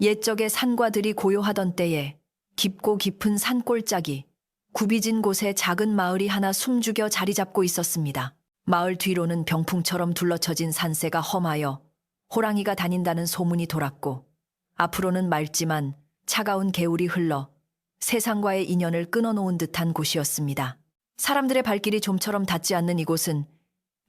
옛적의 산과들이 고요하던 때에 깊고 깊은 산골짜기, 굽이진 곳에 작은 마을이 하나 숨죽여 자리 잡고 있었습니다. 마을 뒤로는 병풍처럼 둘러쳐진 산세가 험하여 호랑이가 다닌다는 소문이 돌았고, 앞으로는 맑지만 차가운 개울이 흘러 세상과의 인연을 끊어놓은 듯한 곳이었습니다. 사람들의 발길이 좀처럼 닿지 않는 이곳은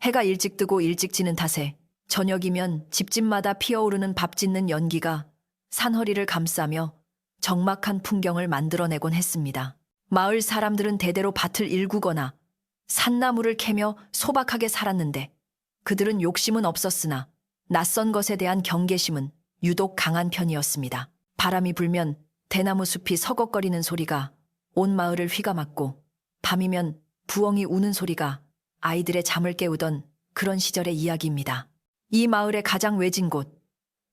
해가 일찍 뜨고 일찍 지는 탓에 저녁이면 집집마다 피어오르는 밥 짓는 연기가 산허리를 감싸며 적막한 풍경을 만들어내곤 했습니다. 마을 사람들은 대대로 밭을 일구거나 산나무를 캐며 소박하게 살았는데, 그들은 욕심은 없었으나 낯선 것에 대한 경계심은 유독 강한 편이었습니다. 바람이 불면 대나무 숲이 서걱거리는 소리가 온 마을을 휘감았고, 밤이면 부엉이 우는 소리가 아이들의 잠을 깨우던 그런 시절의 이야기입니다. 이 마을의 가장 외진 곳,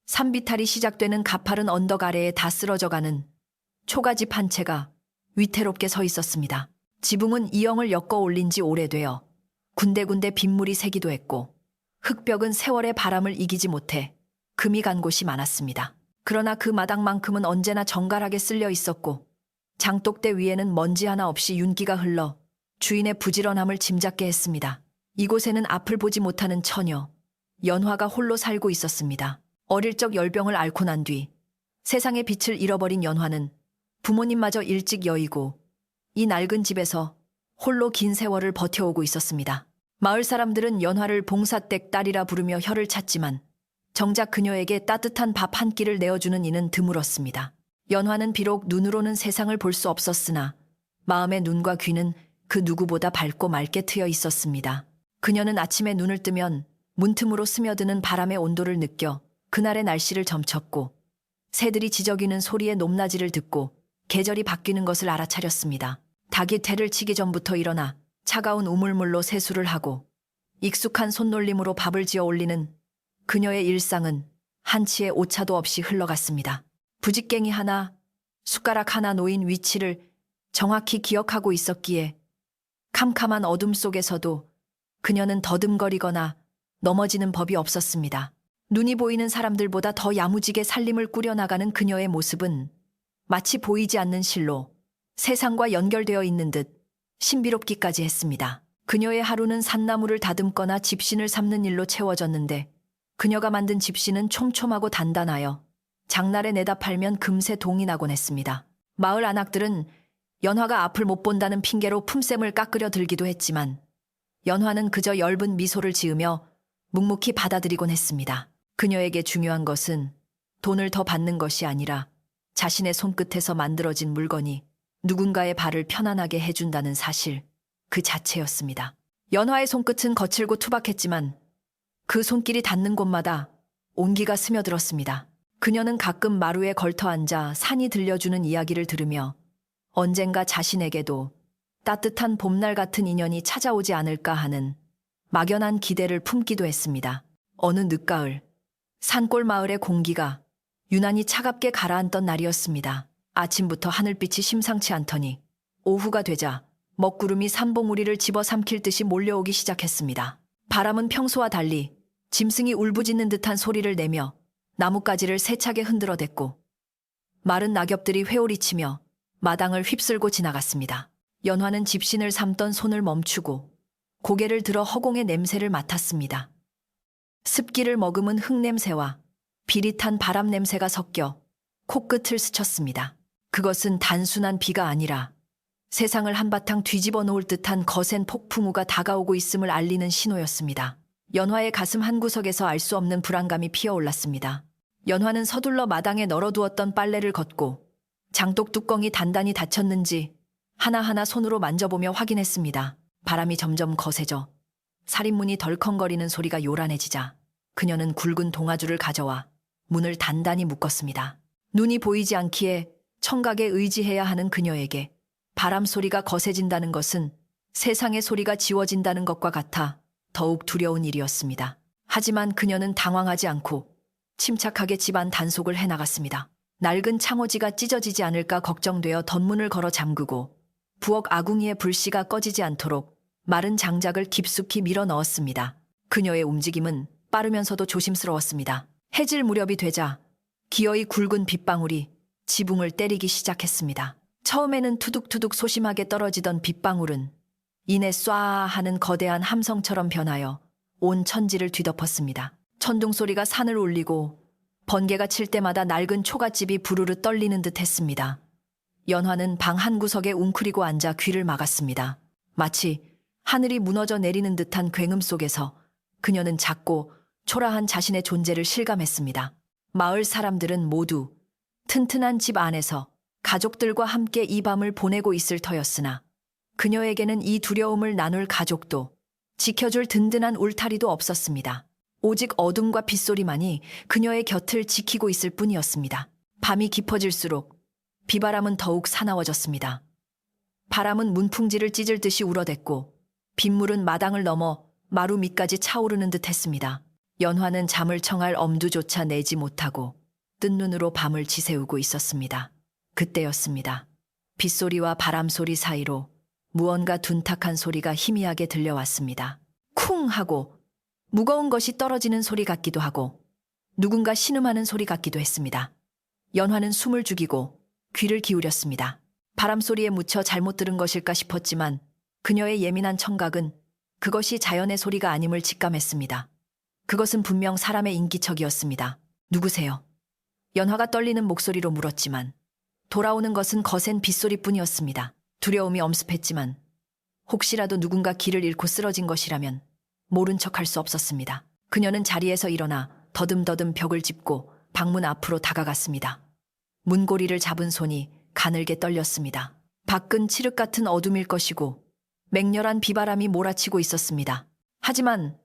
산비탈이 시작되는 가파른 언덕 아래에 다 쓰러져가는 초가집 한 채가 위태롭게 서 있었습니다. 지붕은 이형을 엮어 올린 지 오래되어 군데군데 빗물이 새기도 했고, 흙벽은 세월의 바람을 이기지 못해 금이 간 곳이 많았습니다. 그러나 그 마당만큼은 언제나 정갈하게 쓸려 있었고, 장독대 위에는 먼지 하나 없이 윤기가 흘러 주인의 부지런함을 짐작게 했습니다. 이곳에는 앞을 보지 못하는 처녀, 연화가 홀로 살고 있었습니다. 어릴 적 열병을 앓고 난 뒤 세상의 빛을 잃어버린 연화는 부모님마저 일찍 여의고 이 낡은 집에서 홀로 긴 세월을 버텨오고 있었습니다. 마을 사람들은 연화를 봉사댁 딸이라 부르며 혀를 찼지만 정작 그녀에게 따뜻한 밥 한 끼를 내어주는 이는 드물었습니다. 연화는 비록 눈으로는 세상을 볼 수 없었으나 마음의 눈과 귀는 그 누구보다 밝고 맑게 트여 있었습니다. 그녀는 아침에 눈을 뜨면 문틈으로 스며드는 바람의 온도를 느껴 그날의 날씨를 점쳤고, 새들이 지저귀는 소리의 높낮이를 듣고 계절이 바뀌는 것을 알아차렸습니다. 닭이 태를 치기 전부터 일어나 차가운 우물물로 세수를 하고 익숙한 손놀림으로 밥을 지어 올리는 그녀의 일상은 한치의 오차도 없이 흘러갔습니다. 부직갱이 하나, 숟가락 하나 놓인 위치를 정확히 기억하고 있었기에 캄캄한 어둠 속에서도 그녀는 더듬거리거나 넘어지는 법이 없었습니다. 눈이 보이는 사람들보다 더 야무지게 살림을 꾸려나가는 그녀의 모습은 마치 보이지 않는 실로 세상과 연결되어 있는 듯 신비롭기까지 했습니다. 그녀의 하루는 산나무를 다듬거나 집신을 삶는 일로 채워졌는데, 그녀가 만든 집신은 촘촘하고 단단하여 장날에 내다 팔면 금세 동이 나곤 했습니다. 마을 안악들은 연화가 앞을 못 본다는 핑계로 품셈을 깎으려 들기도 했지만 연화는 그저 엷은 미소를 지으며 묵묵히 받아들이곤 했습니다. 그녀에게 중요한 것은 돈을 더 받는 것이 아니라 자신의 손끝에서 만들어진 물건이 누군가의 발을 편안하게 해준다는 사실 그 자체였습니다. 연화의 손끝은 거칠고 투박했지만 그 손길이 닿는 곳마다 온기가 스며들었습니다. 그녀는 가끔 마루에 걸터 앉아 산이 들려주는 이야기를 들으며 언젠가 자신에게도 따뜻한 봄날 같은 인연이 찾아오지 않을까 하는 막연한 기대를 품기도 했습니다. 어느 늦가을, 산골 마을의 공기가 유난히 차갑게 가라앉던 날이었습니다. 아침부터 하늘빛이 심상치 않더니 오후가 되자 먹구름이 산봉우리를 집어삼킬 듯이 몰려오기 시작했습니다. 바람은 평소와 달리 짐승이 울부짖는 듯한 소리를 내며 나뭇가지를 세차게 흔들어댔고, 마른 낙엽들이 회오리치며 마당을 휩쓸고 지나갔습니다. 연화는 집신을 삶던 손을 멈추고 고개를 들어 허공의 냄새를 맡았습니다. 습기를 머금은 흙냄새와 비릿한 바람 냄새가 섞여 코끝을 스쳤습니다. 그것은 단순한 비가 아니라 세상을 한바탕 뒤집어 놓을 듯한 거센 폭풍우가 다가오고 있음을 알리는 신호였습니다. 연화의 가슴 한구석에서 알 수 없는 불안감이 피어올랐습니다. 연화는 서둘러 마당에 널어두었던 빨래를 걷고 장독 뚜껑이 단단히 닫혔는지 하나하나 손으로 만져보며 확인했습니다. 바람이 점점 거세져 살인문이 덜컹거리는 소리가 요란해지자 그녀는 굵은 동아줄을 가져와 문을 단단히 묶었습니다. 눈이 보이지 않기에 청각에 의지해야 하는 그녀에게 바람 소리가 거세진다는 것은 세상의 소리가 지워진다는 것과 같아 더욱 두려운 일이었습니다. 하지만 그녀는 당황하지 않고 침착하게 집안 단속을 해나갔습니다. 낡은 창호지가 찢어지지 않을까 걱정되어 덧문을 걸어 잠그고 부엌 아궁이의 불씨가 꺼지지 않도록 마른 장작을 깊숙이 밀어 넣었습니다. 그녀의 움직임은 빠르면서도 조심스러웠습니다. 해질 무렵이 되자 기어이 굵은 빗방울이 지붕을 때리기 시작했습니다. 처음에는 투둑투둑 소심하게 떨어지던 빗방울은 이내 쏴 하는 거대한 함성처럼 변하여 온 천지를 뒤덮었습니다. 천둥 소리가 산을 울리고 번개가 칠 때마다 낡은 초가집이 부르르 떨리는 듯 했습니다. 연화는 방 한 구석에 웅크리고 앉아 귀를 막았습니다. 마치 하늘이 무너져 내리는 듯한 굉음 속에서 그녀는 작고 초라한 자신의 존재를 실감했습니다. 마을 사람들은 모두 튼튼한 집 안에서 가족들과 함께 이 밤을 보내고 있을 터였으나 그녀에게는 이 두려움을 나눌 가족도 지켜줄 든든한 울타리도 없었습니다. 오직 어둠과 빗소리만이 그녀의 곁을 지키고 있을 뿐이었습니다. 밤이 깊어질수록 비바람은 더욱 사나워졌습니다. 바람은 문풍지를 찢을 듯이 울어댔고 빗물은 마당을 넘어 마루 밑까지 차오르는 듯 했습니다. 연화는 잠을 청할 엄두조차 내지 못하고 뜬 눈으로 밤을 지새우고 있었습니다. 그때였습니다. 빗소리와 바람소리 사이로 무언가 둔탁한 소리가 희미하게 들려왔습니다. 쿵 하고 무거운 것이 떨어지는 소리 같기도 하고 누군가 신음하는 소리 같기도 했습니다. 연화는 숨을 죽이고 귀를 기울였습니다. 바람소리에 묻혀 잘못 들은 것일까 싶었지만 그녀의 예민한 청각은 그것이 자연의 소리가 아님을 직감했습니다. 그것은 분명 사람의 인기척이었습니다. 누구세요? 연화가 떨리는 목소리로 물었지만 돌아오는 것은 거센 빗소리뿐이었습니다. 두려움이 엄습했지만 혹시라도 누군가 길을 잃고 쓰러진 것이라면 모른 척할 수 없었습니다. 그녀는 자리에서 일어나 더듬더듬 벽을 짚고 방문 앞으로 다가갔습니다. 문고리를 잡은 손이 가늘게 떨렸습니다. 밖은 칠흑 같은 어둠일 것이고 맹렬한 비바람이 몰아치고 있었습니다. 하지만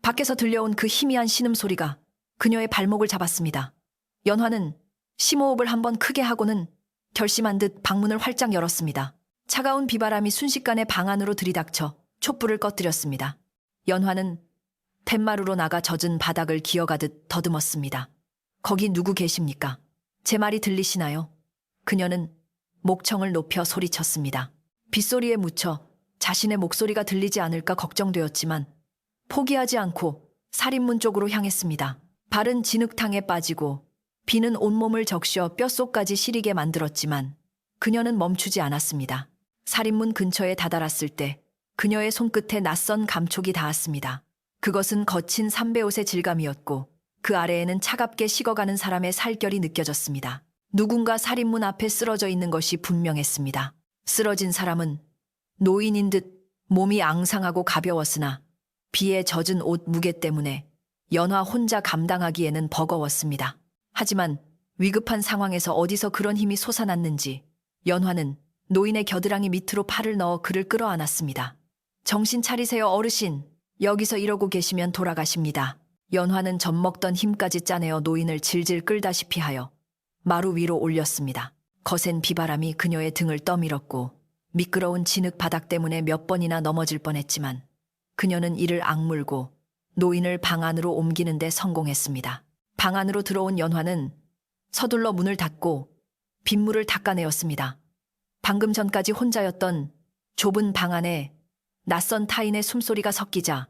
밖에서 들려온 그 희미한 신음소리가 그녀의 발목을 잡았습니다. 연화는 심호흡을 한번 크게 하고는 결심한 듯 방문을 활짝 열었습니다. 차가운 비바람이 순식간에 방 안으로 들이닥쳐 촛불을 꺼뜨렸습니다. 연화는 툇마루로 나가 젖은 바닥을 기어가듯 더듬었습니다. 거기 누구 계십니까? 제 말이 들리시나요? 그녀는 목청을 높여 소리쳤습니다. 빗소리에 묻혀 자신의 목소리가 들리지 않을까 걱정되었지만 포기하지 않고 살인문 쪽으로 향했습니다. 발은 진흙탕에 빠지고 비는 온몸을 적셔 뼛속까지 시리게 만들었지만 그녀는 멈추지 않았습니다. 살인문 근처에 다다랐을 때 그녀의 손끝에 낯선 감촉이 닿았습니다. 그것은 거친 삼배옷의 질감이었고 그 아래에는 차갑게 식어가는 사람의 살결이 느껴졌습니다. 누군가 살인문 앞에 쓰러져 있는 것이 분명했습니다. 쓰러진 사람은 노인인 듯 몸이 앙상하고 가벼웠으나 비에 젖은 옷 무게 때문에 연화 혼자 감당하기에는 버거웠습니다. 하지만 위급한 상황에서 어디서 그런 힘이 솟아났는지 연화는 노인의 겨드랑이 밑으로 팔을 넣어 그를 끌어안았습니다. 정신 차리세요, 어르신. 여기서 이러고 계시면 돌아가십니다. 연화는 젖먹던 힘까지 짜내어 노인을 질질 끌다시피 하여 마루 위로 올렸습니다. 거센 비바람이 그녀의 등을 떠밀었고 미끄러운 진흙 바닥 때문에 몇 번이나 넘어질 뻔했지만 그녀는 이를 악물고 노인을 방 안으로 옮기는 데 성공했습니다. 방 안으로 들어온 연화는 서둘러 문을 닫고 빗물을 닦아내었습니다. 방금 전까지 혼자였던 좁은 방 안에 낯선 타인의 숨소리가 섞이자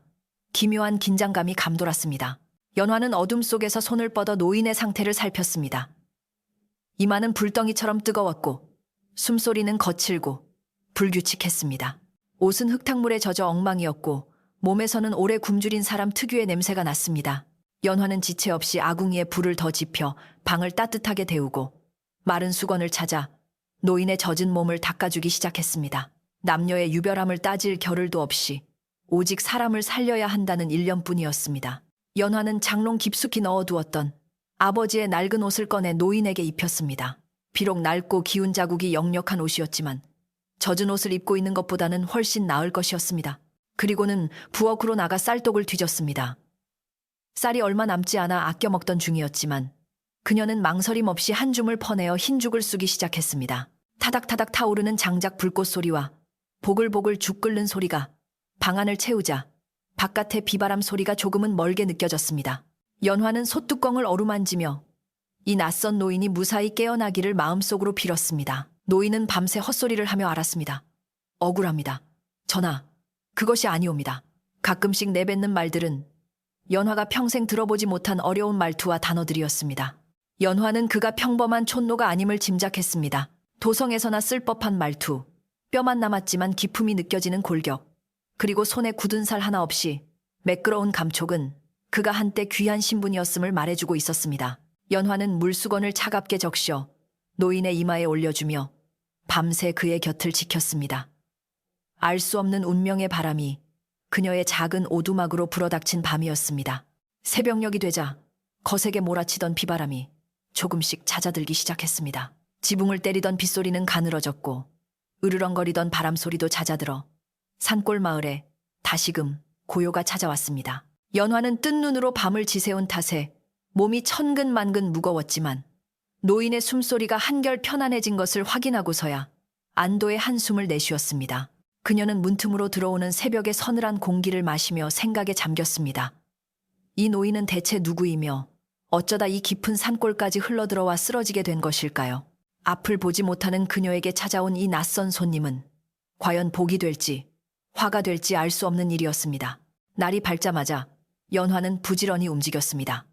기묘한 긴장감이 감돌았습니다. 연화는 어둠 속에서 손을 뻗어 노인의 상태를 살폈습니다. 이마는 불덩이처럼 뜨거웠고 숨소리는 거칠고 불규칙했습니다. 옷은 흙탕물에 젖어 엉망이었고 몸에서는 오래 굶주린 사람 특유의 냄새가 났습니다. 연화는 지체 없이 아궁이에 불을 더 지펴 방을 따뜻하게 데우고 마른 수건을 찾아 노인의 젖은 몸을 닦아주기 시작했습니다. 남녀의 유별함을 따질 겨를도 없이 오직 사람을 살려야 한다는 일념뿐이었습니다. 연화는 장롱 깊숙이 넣어두었던 아버지의 낡은 옷을 꺼내 노인에게 입혔습니다. 비록 낡고 기운 자국이 역력한 옷이었지만 젖은 옷을 입고 있는 것보다는 훨씬 나을 것이었습니다. 그리고는 부엌으로 나가 쌀독을 뒤졌습니다. 쌀이 얼마 남지 않아 아껴 먹던 중이었지만 그녀는 망설임 없이 한 줌을 퍼내어 흰죽을 쑤기 시작했습니다. 타닥타닥 타오르는 장작 불꽃 소리와 보글보글 죽 끓는 소리가 방 안을 채우자 바깥의 비바람 소리가 조금은 멀게 느껴졌습니다. 연화는 솥뚜껑을 어루만지며 이 낯선 노인이 무사히 깨어나기를 마음속으로 빌었습니다. 노인은 밤새 헛소리를 하며 알았습니다. 억울합니다. 전하, 그것이 아니옵니다. 가끔씩 내뱉는 말들은 연화가 평생 들어보지 못한 어려운 말투와 단어들이었습니다. 연화는 그가 평범한 촌노가 아님을 짐작했습니다. 도성에서나 쓸 법한 말투, 뼈만 남았지만 기품이 느껴지는 골격, 그리고 손에 굳은 살 하나 없이 매끄러운 감촉은 그가 한때 귀한 신분이었음을 말해주고 있었습니다. 연화는 물수건을 차갑게 적셔 노인의 이마에 올려주며 밤새 그의 곁을 지켰습니다. 알 수 없는 운명의 바람이 그녀의 작은 오두막으로 불어닥친 밤이었습니다. 새벽녘이 되자 거세게 몰아치던 비바람이 조금씩 잦아들기 시작했습니다. 지붕을 때리던 빗소리는 가늘어졌고 으르렁거리던 바람소리도 잦아들어 산골 마을에 다시금 고요가 찾아왔습니다. 연화는 뜬 눈으로 밤을 지새운 탓에 몸이 천근만근 무거웠지만 노인의 숨소리가 한결 편안해진 것을 확인하고서야 안도의 한숨을 내쉬었습니다. 그녀는 문틈으로 들어오는 새벽의 서늘한 공기를 마시며 생각에 잠겼습니다. 이 노인은 대체 누구이며 어쩌다 이 깊은 산골까지 흘러들어와 쓰러지게 된 것일까요? 앞을 보지 못하는 그녀에게 찾아온 이 낯선 손님은 과연 복이 될지 화가 될지 알 수 없는 일이었습니다. 날이 밝자마자 연화는 부지런히 움직였습니다.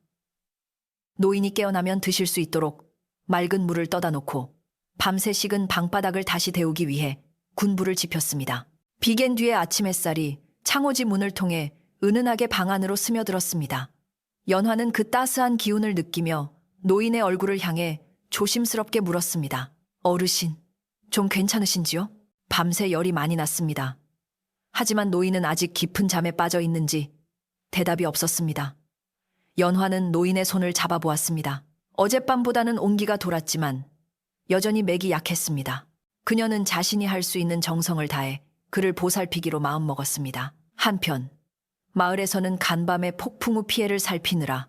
노인이 깨어나면 드실 수 있도록 맑은 물을 떠다 놓고 밤새 식은 방바닥을 다시 데우기 위해 군불을 지폈습니다. 비갠 뒤에 아침 햇살이 창호지 문을 통해 은은하게 방 안으로 스며들었습니다. 연화는 그 따스한 기운을 느끼며 노인의 얼굴을 향해 조심스럽게 물었습니다. 어르신, 좀 괜찮으신지요? 밤새 열이 많이 났습니다. 하지만 노인은 아직 깊은 잠에 빠져 있는지 대답이 없었습니다. 연화는 노인의 손을 잡아보았습니다. 어젯밤보다는 온기가 돌았지만 여전히 맥이 약했습니다. 그녀는 자신이 할 수 있는 정성을 다해 그를 보살피기로 마음먹었습니다. 한편 마을에서는 간밤에 폭풍 우 피해를 살피느라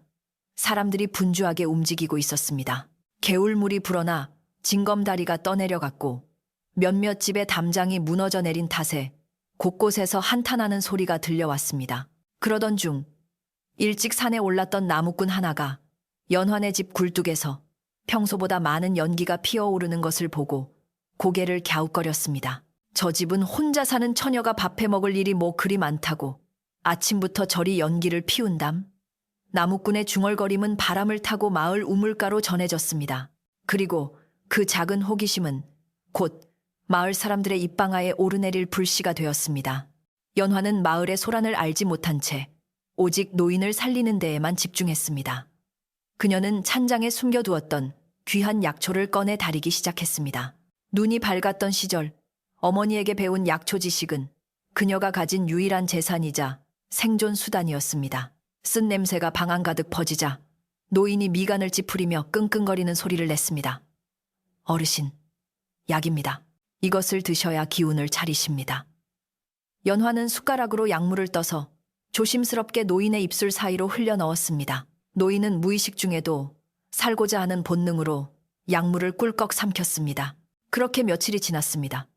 사람들이 분주하게 움직이고 있었습니다. 개울물이 불어나 징검다리가 떠내려갔고 몇몇 집의 담장이 무너져 내린 탓에 곳곳에서 한탄하는 소리가 들려왔습니다. 그러던 중 일찍 산에 올랐던 나무꾼 하나가 연환의 집 굴뚝에서 평소보다 많은 연기가 피어오르는 것을 보고 고개를 갸웃거렸습니다. 저 집은 혼자 사는 처녀가 밥해 먹을 일이 뭐 그리 많다고 아침부터 저리 연기를 피운담? 나무꾼의 중얼거림은 바람을 타고 마을 우물가로 전해졌습니다. 그리고 그 작은 호기심은 곧 마을 사람들의 입방아에 오르내릴 불씨가 되었습니다. 연화는 마을의 소란을 알지 못한 채 오직 노인을 살리는 데에만 집중했습니다. 그녀는 찬장에 숨겨두었던 귀한 약초를 꺼내 다리기 시작했습니다. 눈이 밝았던 시절 어머니에게 배운 약초 지식은 그녀가 가진 유일한 재산이자 생존 수단이었습니다. 쓴 냄새가 방 안 가득 퍼지자 노인이 미간을 찌푸리며 끙끙거리는 소리를 냈습니다. 어르신, 약입니다. 이것을 드셔야 기운을 차리십니다. 연화는 숟가락으로 약물을 떠서 조심스럽게 노인의 입술 사이로 흘려 넣었습니다. 노인은 무의식 중에도 살고자 하는 본능으로 약물을 꿀꺽 삼켰습니다. 그렇게 며칠이 지났습니다.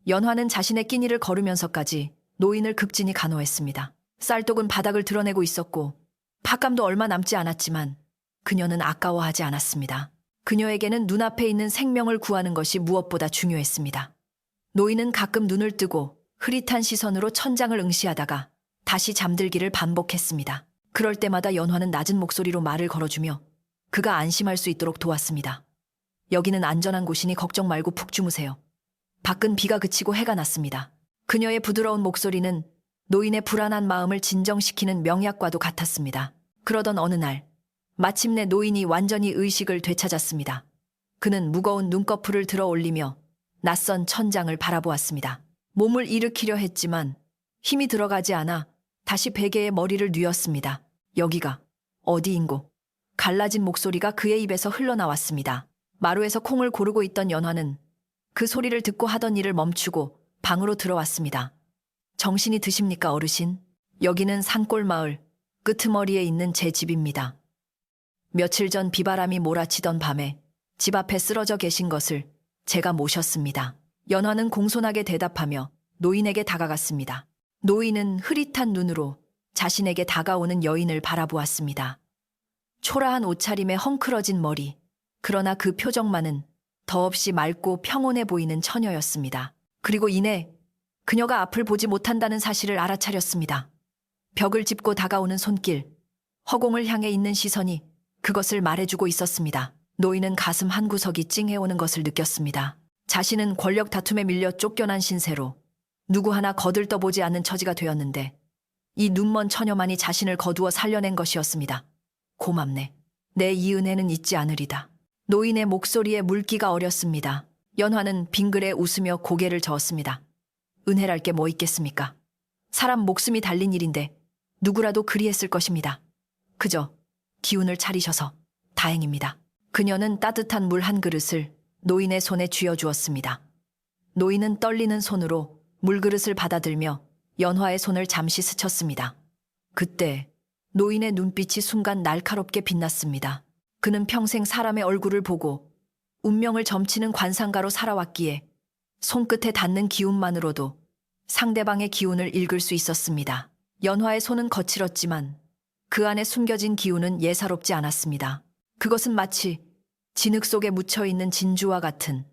연화는 자신의 끼니를 거르면서까지 노인을 극진히 간호했습니다. 쌀독은 바닥을 드러내고 있었고 밥감도 얼마 남지 않았지만 그녀는 아까워하지 않았습니다. 그녀에게는 눈앞에 있는 생명을 구하는 것이 무엇보다 중요했습니다. 노인은 가끔 눈을 뜨고 흐릿한 시선으로 천장을 응시하다가 다시 잠들기를 반복했습니다. 그럴 때마다 연화는 낮은 목소리로 말을 걸어주며 그가 안심할 수 있도록 도왔습니다. 여기는 안전한 곳이니 걱정 말고 푹 주무세요. 밖은 비가 그치고 해가 났습니다. 그녀의 부드러운 목소리는 노인의 불안한 마음을 진정시키는 명약과도 같았습니다. 그러던 어느 날 마침내 노인이 완전히 의식을 되찾았습니다. 그는 무거운 눈꺼풀을 들어 올리며 낯선 천장을 바라보았습니다. 몸을 일으키려 했지만 힘이 들어가지 않아 다시 베개에 머리를 뉘었습니다. 여기가 어디인고? 갈라진 목소리가 그의 입에서 흘러나왔습니다. 마루에서 콩을 고르고 있던 연화는 그 소리를 듣고 하던 일을 멈추고 방으로 들어왔습니다. 정신이 드십니까, 어르신? 여기는 산골 마을 끄트머리에 있는 제 집입니다. 며칠 전 비바람이 몰아치던 밤에 집 앞에 쓰러져 계신 것을 제가 모셨습니다. 연화는 공손하게 대답하며 노인에게 다가갔습니다. 노인은 흐릿한 눈으로 자신에게 다가오는 여인을 바라보았습니다. 초라한 옷차림에 헝클어진 머리, 그러나 그 표정만은 더없이 맑고 평온해 보이는 처녀였습니다. 그리고 이내 그녀가 앞을 보지 못한다는 사실을 알아차렸습니다. 벽을 짚고 다가오는 손길, 허공을 향해 있는 시선이 그것을 말해주고 있었습니다. 노인은 가슴 한구석이 찡해오는 것을 느꼈습니다. 자신은 권력 다툼에 밀려 쫓겨난 신세로 누구 하나 거들떠보지 않는 처지가 되었는데 이 눈먼 처녀만이 자신을 거두어 살려낸 것이었습니다. 고맙네. 내 이 은혜는 잊지 않으리다. 노인의 목소리에 물기가 어렸습니다. 연화는 빙그레 웃으며 고개를 저었습니다. 은혜랄 게 뭐 있겠습니까? 사람 목숨이 달린 일인데 누구라도 그리했을 것입니다. 그저 기운을 차리셔서 다행입니다. 그녀는 따뜻한 물 한 그릇을 노인의 손에 쥐어주었습니다. 노인은 떨리는 손으로 물그릇을 받아들며 연화의 손을 잠시 스쳤습니다. 그때 노인의 눈빛이 순간 날카롭게 빛났습니다. 그는 평생 사람의 얼굴을 보고 운명을 점치는 관상가로 살아왔기에 손끝에 닿는 기운만으로도 상대방의 기운을 읽을 수 있었습니다. 연화의 손은 거칠었지만 그 안에 숨겨진 기운은 예사롭지 않았습니다. 그것은 마치 진흙 속에 묻혀있는 진주와 같은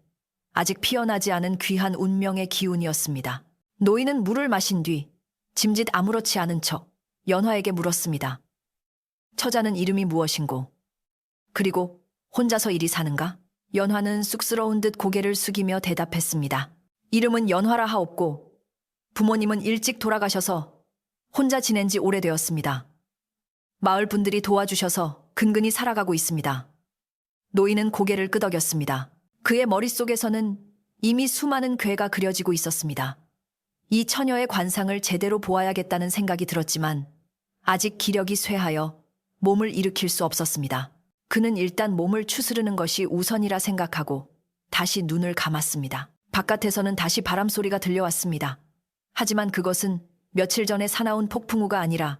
아직 피어나지 않은 귀한 운명의 기운이었습니다. 노인은 물을 마신 뒤 짐짓 아무렇지 않은 척 연화에게 물었습니다. 처자는 이름이 무엇인고? 그리고 혼자서 이리 사는가? 연화는 쑥스러운 듯 고개를 숙이며 대답했습니다. 이름은 연화라 하옵고 부모님은 일찍 돌아가셔서 혼자 지낸 지 오래되었습니다. 마을 분들이 도와주셔서 근근히 살아가고 있습니다. 노인은 고개를 끄덕였습니다. 그의 머릿속에서는 이미 수많은 궤가 그려지고 있었습니다. 이 처녀의 관상을 제대로 보아야겠다는 생각이 들었지만 아직 기력이 쇠하여 몸을 일으킬 수 없었습니다. 그는 일단 몸을 추스르는 것이 우선이라 생각하고 다시 눈을 감았습니다. 바깥에서는 다시 바람 소리가 들려왔습니다. 하지만 그것은 며칠 전에 사나운 폭풍우가 아니라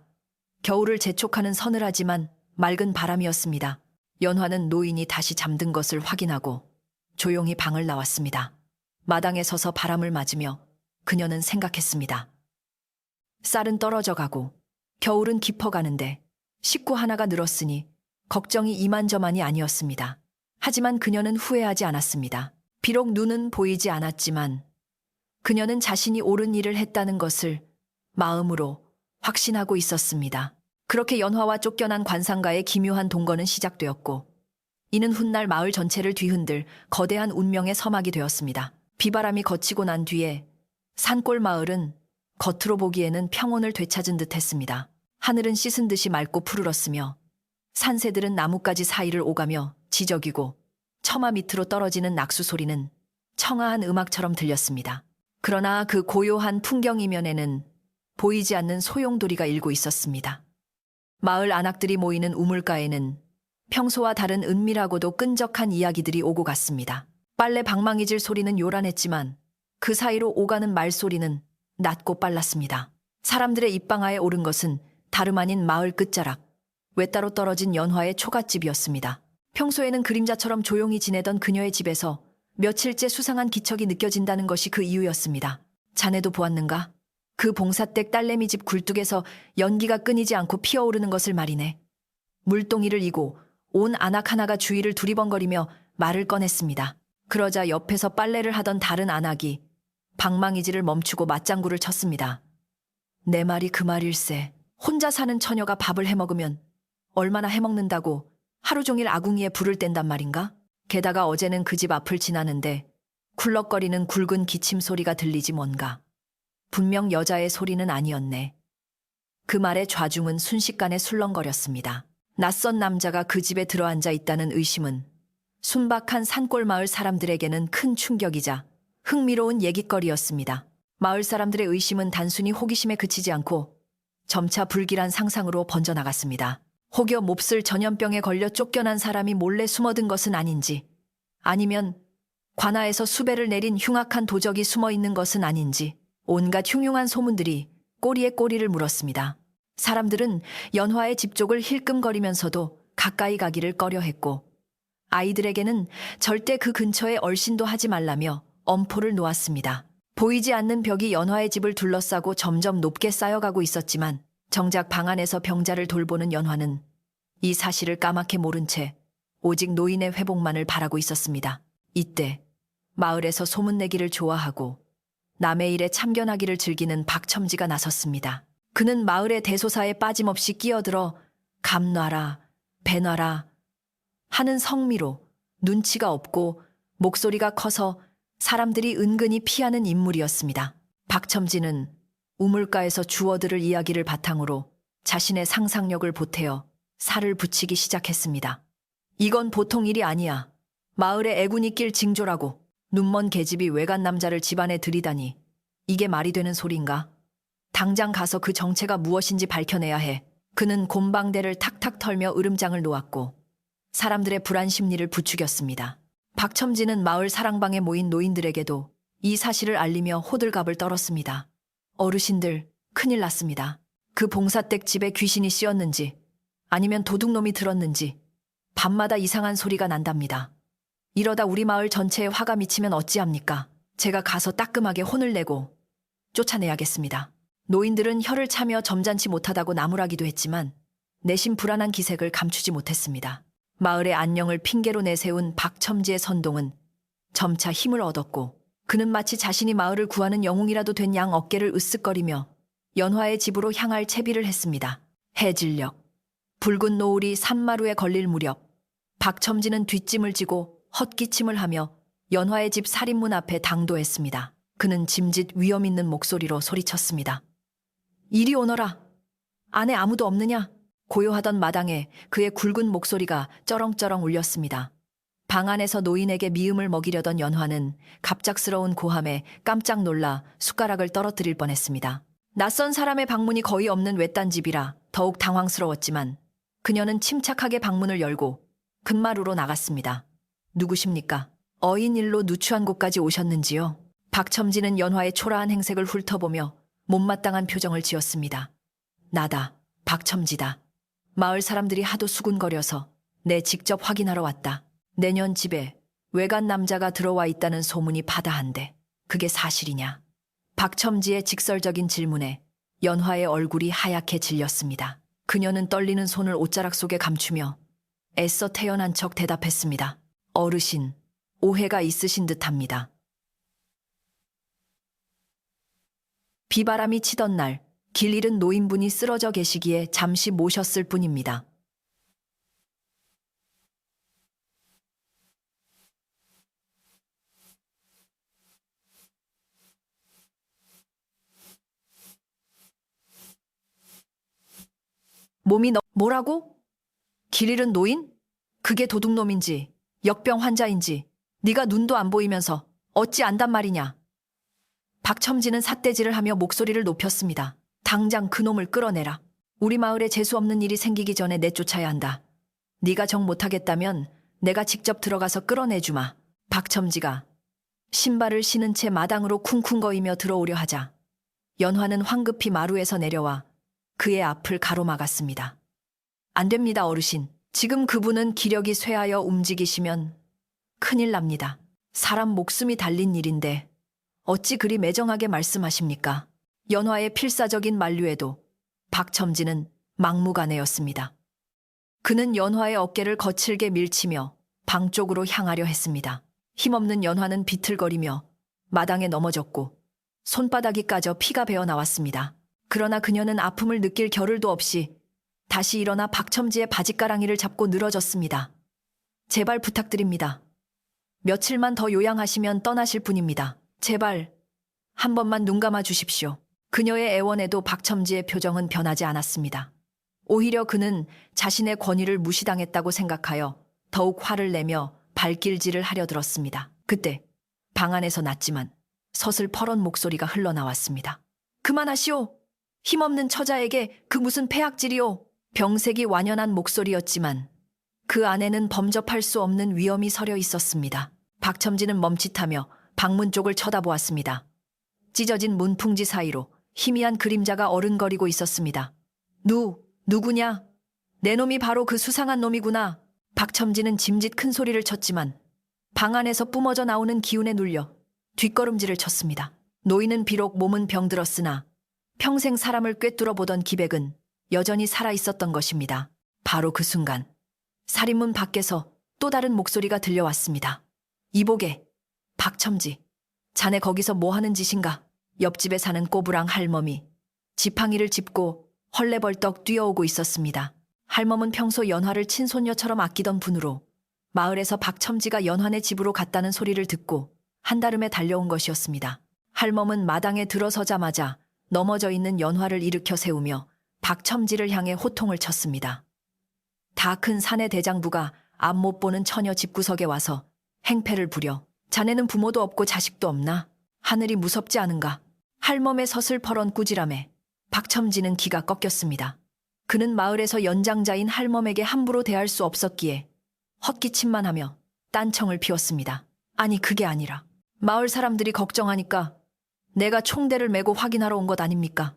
겨울을 재촉하는 서늘하지만 맑은 바람이었습니다. 연화는 노인이 다시 잠든 것을 확인하고 조용히 방을 나왔습니다. 마당에 서서 바람을 맞으며 그녀는 생각했습니다. 쌀은 떨어져 가고 겨울은 깊어가는데 식구 하나가 늘었으니 걱정이 이만저만이 아니었습니다. 하지만 그녀는 후회하지 않았습니다. 비록 눈은 보이지 않았지만 그녀는 자신이 옳은 일을 했다는 것을 마음으로 확신하고 있었습니다. 그렇게 연화와 쫓겨난 관상가의 기묘한 동거는 시작되었고 이는 훗날 마을 전체를 뒤흔들 거대한 운명의 서막이 되었습니다. 비바람이 거치고 난 뒤에 산골 마을은 겉으로 보기에는 평온을 되찾은 듯 했습니다. 하늘은 씻은 듯이 맑고 푸르렀으며 산새들은 나뭇가지 사이를 오가며 지저귀고 처마 밑으로 떨어지는 낙수 소리는 청아한 음악처럼 들렸습니다. 그러나 그 고요한 풍경 이면에는 보이지 않는 소용돌이가 일고 있었습니다. 마을 안악들이 모이는 우물가에는 평소와 다른 은밀하고도 끈적한 이야기들이 오고 갔습니다. 빨래 방망이질 소리는 요란했지만 그 사이로 오가는 말소리는 낮고 빨랐습니다. 사람들의 입방아에 오른 것은 다름 아닌 마을 끝자락, 외따로 떨어진 연화의 초갓집이었습니다. 평소에는 그림자처럼 조용히 지내던 그녀의 집에서 며칠째 수상한 기척이 느껴진다는 것이 그 이유였습니다. 자네도 보았는가? 그 봉사댁 딸내미 집 굴뚝에서 연기가 끊이지 않고 피어오르는 것을 말이네. 물동이를 이고 온 안악 하나가 주위를 두리번거리며 말을 꺼냈습니다. 그러자 옆에서 빨래를 하던 다른 안악이 방망이질을 멈추고 맞장구를 쳤습니다. 내 말이 그 말일세. 혼자 사는 처녀가 밥을 해먹으면 얼마나 해먹는다고 하루 종일 아궁이에 불을 뗀단 말인가? 게다가 어제는 그 집 앞을 지나는데 쿨럭거리는 굵은 기침 소리가 들리지 뭔가. 분명 여자의 소리는 아니었네. 그 말의 좌중은 순식간에 술렁거렸습니다. 낯선 남자가 그 집에 들어앉아 있다는 의심은 순박한 산골 마을 사람들에게는 큰 충격이자 흥미로운 얘기거리였습니다. 마을 사람들의 의심은 단순히 호기심에 그치지 않고 점차 불길한 상상으로 번져나갔습니다. 혹여 몹쓸 전염병에 걸려 쫓겨난 사람이 몰래 숨어든 것은 아닌지, 아니면 관아에서 수배를 내린 흉악한 도적이 숨어 있는 것은 아닌지, 온갖 흉흉한 소문들이 꼬리에 꼬리를 물었습니다. 사람들은 연화의 집쪽을 힐끔거리면서도 가까이 가기를 꺼려했고 아이들에게는 절대 그 근처에 얼씬도 하지 말라며 엄포를 놓았습니다. 보이지 않는 벽이 연화의 집을 둘러싸고 점점 높게 쌓여가고 있었지만 정작 방 안에서 병자를 돌보는 연화는 이 사실을 까맣게 모른 채 오직 노인의 회복만을 바라고 있었습니다. 이때 마을에서 소문내기를 좋아하고 남의 일에 참견하기를 즐기는 박첨지가 나섰습니다. 그는 마을의 대소사에 빠짐없이 끼어들어 감 놔라, 배 놔라 하는 성미로 눈치가 없고 목소리가 커서 사람들이 은근히 피하는 인물이었습니다. 박첨지는 우물가에서 주워들을 이야기를 바탕으로 자신의 상상력을 보태어 살을 붙이기 시작했습니다. 이건 보통 일이 아니야. 마을에 애군이 낄 징조라고. 눈먼 계집이 외간 남자를 집안에 들이다니. 이게 말이 되는 소린가? 당장 가서 그 정체가 무엇인지 밝혀내야 해. 그는 곰방대를 탁탁 털며 으름장을 놓았고 사람들의 불안 심리를 부추겼습니다. 박첨지는 마을 사랑방에 모인 노인들에게도 이 사실을 알리며 호들갑을 떨었습니다. 어르신들, 큰일 났습니다. 그 봉사댁 집에 귀신이 씌었는지 아니면 도둑놈이 들었는지 밤마다 이상한 소리가 난답니다. 이러다 우리 마을 전체에 화가 미치면 어찌합니까? 제가 가서 따끔하게 혼을 내고 쫓아내야겠습니다. 노인들은 혀를 차며 점잖지 못하다고 나무라기도 했지만 내심 불안한 기색을 감추지 못했습니다. 마을의 안녕을 핑계로 내세운 박첨지의 선동은 점차 힘을 얻었고 그는 마치 자신이 마을을 구하는 영웅이라도 된 양 어깨를 으쓱거리며 연화의 집으로 향할 채비를 했습니다. 해질녘 붉은 노을이 산마루에 걸릴 무렵 박첨지는 뒷짐을 지고 헛기침을 하며 연화의 집 살인문 앞에 당도했습니다. 그는 짐짓 위험 있는 목소리로 소리쳤습니다. 이리 오너라. 안에 아무도 없느냐? 고요하던 마당에 그의 굵은 목소리가 쩌렁쩌렁 울렸습니다. 방 안에서 노인에게 미음을 먹이려던 연화는 갑작스러운 고함에 깜짝 놀라 숟가락을 떨어뜨릴 뻔했습니다. 낯선 사람의 방문이 거의 없는 외딴 집이라 더욱 당황스러웠지만 그녀는 침착하게 방문을 열고 근마루로 나갔습니다. 누구십니까? 어인일로 누추한 곳까지 오셨는지요? 박첨지는 연화의 초라한 행색을 훑어보며 못마땅한 표정을 지었습니다. 나다, 박첨지다. 마을 사람들이 하도 수군거려서 내 직접 확인하러 왔다. 내년 집에 외간 남자가 들어와 있다는 소문이 바다한데 그게 사실이냐? 박첨지의 직설적인 질문에 연화의 얼굴이 하얗게 질렸습니다. 그녀는 떨리는 손을 옷자락 속에 감추며 애써 태연한 척 대답했습니다. 어르신, 오해가 있으신 듯합니다. 비바람이 치던 날, 길 잃은 노인분이 쓰러져 계시기에 잠시 모셨을 뿐입니다. 뭐라고? 길 잃은 노인? 그게 도둑놈인지 역병 환자인지 네가 눈도 안 보이면서 어찌 안단 말이냐? 박첨지는 삿대질을 하며 목소리를 높였습니다. 당장 그놈을 끌어내라. 우리 마을에 재수없는 일이 생기기 전에 내쫓아야 한다. 네가 정 못하겠다면 내가 직접 들어가서 끌어내주마. 박첨지가 신발을 신은 채 마당으로 쿵쿵거리며 들어오려 하자 연화는 황급히 마루에서 내려와 그의 앞을 가로막았습니다. 안 됩니다, 어르신. 지금 그분은 기력이 쇠하여 움직이시면 큰일 납니다. 사람 목숨이 달린 일인데 어찌 그리 매정하게 말씀하십니까? 연화의 필사적인 만류에도 박첨지는 막무가내였습니다. 그는 연화의 어깨를 거칠게 밀치며 방 쪽으로 향하려 했습니다. 힘없는 연화는 비틀거리며 마당에 넘어졌고 손바닥이 까져 피가 배어 나왔습니다. 그러나 그녀는 아픔을 느낄 겨를도 없이 다시 일어나 박첨지의 바짓가랑이를 잡고 늘어졌습니다. 제발 부탁드립니다. 며칠만 더 요양하시면 떠나실 뿐입니다. 제발 한 번만 눈 감아 주십시오. 그녀의 애원에도 박첨지의 표정은 변하지 않았습니다. 오히려 그는 자신의 권위를 무시당했다고 생각하여 더욱 화를 내며 발길질을 하려 들었습니다. 그때 방 안에서 낮지만 서슬퍼런 목소리가 흘러나왔습니다. 그만하시오. 힘없는 처자에게 그 무슨 폐악질이오. 병색이 완연한 목소리였지만 그 안에는 범접할 수 없는 위험이 서려 있었습니다. 박첨지는 멈칫하며 방문 쪽을 쳐다보았습니다. 찢어진 문풍지 사이로 희미한 그림자가 어른거리고 있었습니다. 누구냐? 내 놈이 바로 그 수상한 놈이구나. 박첨지는 짐짓 큰 소리를 쳤지만 방 안에서 뿜어져 나오는 기운에 눌려 뒷걸음질을 쳤습니다. 노인은 비록 몸은 병들었으나 평생 사람을 꿰뚫어 보던 기백은 여전히 살아있었던 것입니다. 바로 그 순간 살인문 밖에서 또 다른 목소리가 들려왔습니다. 이보게, 박첨지, 자네 거기서 뭐 하는 짓인가? 옆집에 사는 꼬부랑 할멈이 지팡이를 짚고 헐레벌떡 뛰어오고 있었습니다. 할멈은 평소 연화를 친손녀처럼 아끼던 분으로 마을에서 박첨지가 연환의 집으로 갔다는 소리를 듣고 한달음에 달려온 것이었습니다. 할멈은 마당에 들어서자마자 넘어져 있는 연화를 일으켜 세우며 박첨지를 향해 호통을 쳤습니다. 다 큰 사내 대장부가 앞 못 보는 처녀 집구석에 와서 행패를 부려 자네는 부모도 없고 자식도 없나? 하늘이 무섭지 않은가? 할멈의 서슬퍼런 꾸지람에 박첨지는 기가 꺾였습니다. 그는 마을에서 연장자인 할멈에게 함부로 대할 수 없었기에 헛기침만 하며 딴청을 피웠습니다. 아니 그게 아니라 마을 사람들이 걱정하니까 내가 총대를 메고 확인하러 온 것 아닙니까?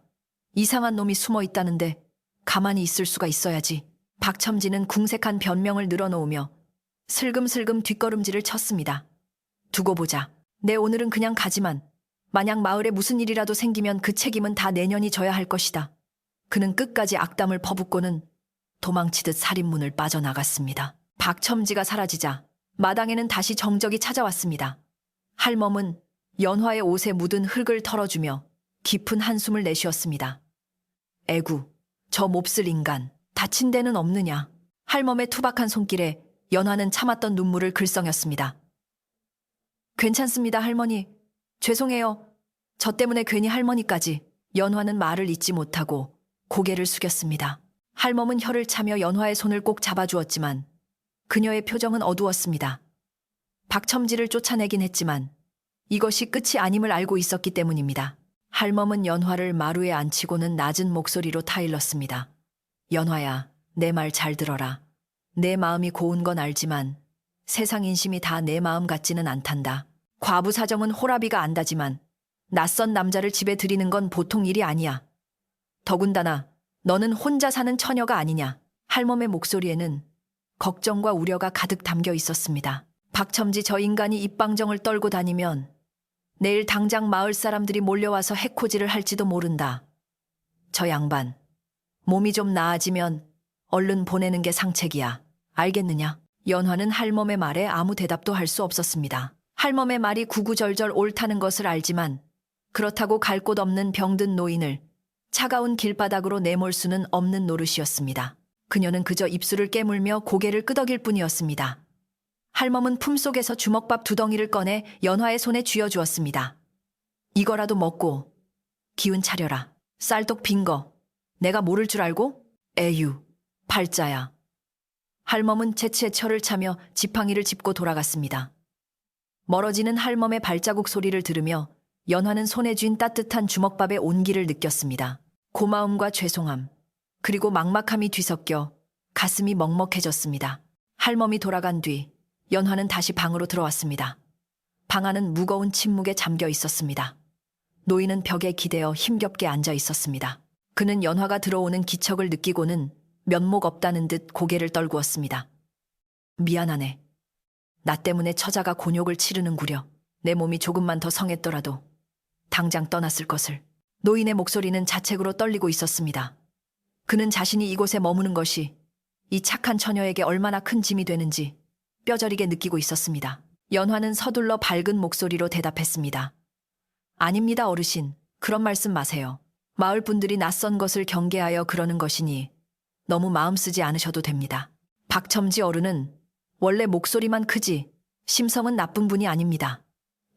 이상한 놈이 숨어 있다는데 가만히 있을 수가 있어야지. 박첨지는 궁색한 변명을 늘어놓으며 슬금슬금 뒷걸음질을 쳤습니다. 두고 보자. 내 오늘은 그냥 가지만 만약 마을에 무슨 일이라도 생기면 그 책임은 다 내년이 져야 할 것이다. 그는 끝까지 악담을 퍼붓고는 도망치듯 살인문을 빠져나갔습니다. 박첨지가 사라지자 마당에는 다시 정적이 찾아왔습니다. 할멈은 연화의 옷에 묻은 흙을 털어주며 깊은 한숨을 내쉬었습니다. 에구, 저 몹쓸 인간, 다친 데는 없느냐. 할멈의 투박한 손길에 연화는 참았던 눈물을 글썽였습니다. 괜찮습니다, 할머니. 죄송해요. 저 때문에 괜히 할머니까지. 연화는 말을 잇지 못하고 고개를 숙였습니다. 할멈은 혀를 차며 연화의 손을 꼭 잡아주었지만 그녀의 표정은 어두웠습니다. 박첨지를 쫓아내긴 했지만 이것이 끝이 아님을 알고 있었기 때문입니다. 할멈은 연화를 마루에 앉히고는 낮은 목소리로 타일렀습니다. 연화야, 내 말 잘 들어라. 내 마음이 고운 건 알지만 세상 인심이 다 내 마음 같지는 않단다. 과부 사정은 호라비가 안다지만 낯선 남자를 집에 들이는 건 보통 일이 아니야. 더군다나 너는 혼자 사는 처녀가 아니냐. 할멈의 목소리에는 걱정과 우려가 가득 담겨 있었습니다. 박첨지 저 인간이 입방정을 떨고 다니면 내일 당장 마을 사람들이 몰려와서 해코지를 할지도 모른다. 저 양반, 몸이 좀 나아지면 얼른 보내는 게 상책이야. 알겠느냐? 연화는 할멈의 말에 아무 대답도 할 수 없었습니다. 할멈의 말이 구구절절 옳다는 것을 알지만 그렇다고 갈 곳 없는 병든 노인을 차가운 길바닥으로 내몰 수는 없는 노릇이었습니다. 그녀는 그저 입술을 깨물며 고개를 끄덕일 뿐이었습니다. 할멈은 품속에서 주먹밥 2덩이를 꺼내 연화의 손에 쥐어주었습니다. 이거라도 먹고 기운 차려라. 쌀떡 빈 거 내가 모를 줄 알고? 에휴, 팔자야. 할멈은 채치에 철을 차며 지팡이를 짚고 돌아갔습니다. 멀어지는 할멈의 발자국 소리를 들으며 연화는 손에 쥔 따뜻한 주먹밥의 온기를 느꼈습니다. 고마움과 죄송함, 그리고 막막함이 뒤섞여 가슴이 먹먹해졌습니다. 할멈이 돌아간 뒤 연화는 다시 방으로 들어왔습니다. 방 안은 무거운 침묵에 잠겨 있었습니다. 노인은 벽에 기대어 힘겹게 앉아 있었습니다. 그는 연화가 들어오는 기척을 느끼고는 면목 없다는 듯 고개를 떨구었습니다. 미안하네. 나 때문에 처자가 곤욕을 치르는구려. 내 몸이 조금만 더 성했더라도 당장 떠났을 것을. 노인의 목소리는 자책으로 떨리고 있었습니다. 그는 자신이 이곳에 머무는 것이 이 착한 처녀에게 얼마나 큰 짐이 되는지 뼈저리게 느끼고 있었습니다. 연화는 서둘러 밝은 목소리로 대답했습니다. 아닙니다, 어르신. 그런 말씀 마세요. 마을 분들이 낯선 것을 경계하여 그러는 것이니 너무 마음 쓰지 않으셔도 됩니다. 박첨지 어른은 원래 목소리만 크지 심성은 나쁜 분이 아닙니다.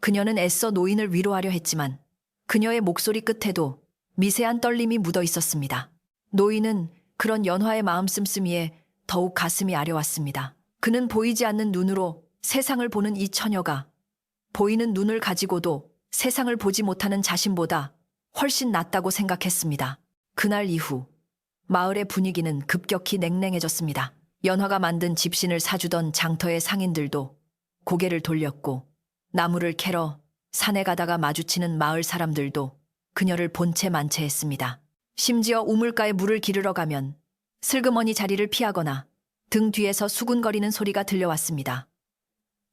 그녀는 애써 노인을 위로하려 했지만 그녀의 목소리 끝에도 미세한 떨림이 묻어 있었습니다. 노인은 그런 연화의 마음 씀씀이에 더욱 가슴이 아려왔습니다. 그는 보이지 않는 눈으로 세상을 보는 이 처녀가 보이는 눈을 가지고도 세상을 보지 못하는 자신보다 훨씬 낫다고 생각했습니다. 그날 이후 마을의 분위기는 급격히 냉랭해졌습니다. 연화가 만든 집신을 사주던 장터의 상인들도 고개를 돌렸고 나무를 캐러 산에 가다가 마주치는 마을 사람들도 그녀를 본체 만체했습니다. 심지어 우물가에 물을 기르러 가면 슬그머니 자리를 피하거나 등 뒤에서 수군거리는 소리가 들려왔습니다.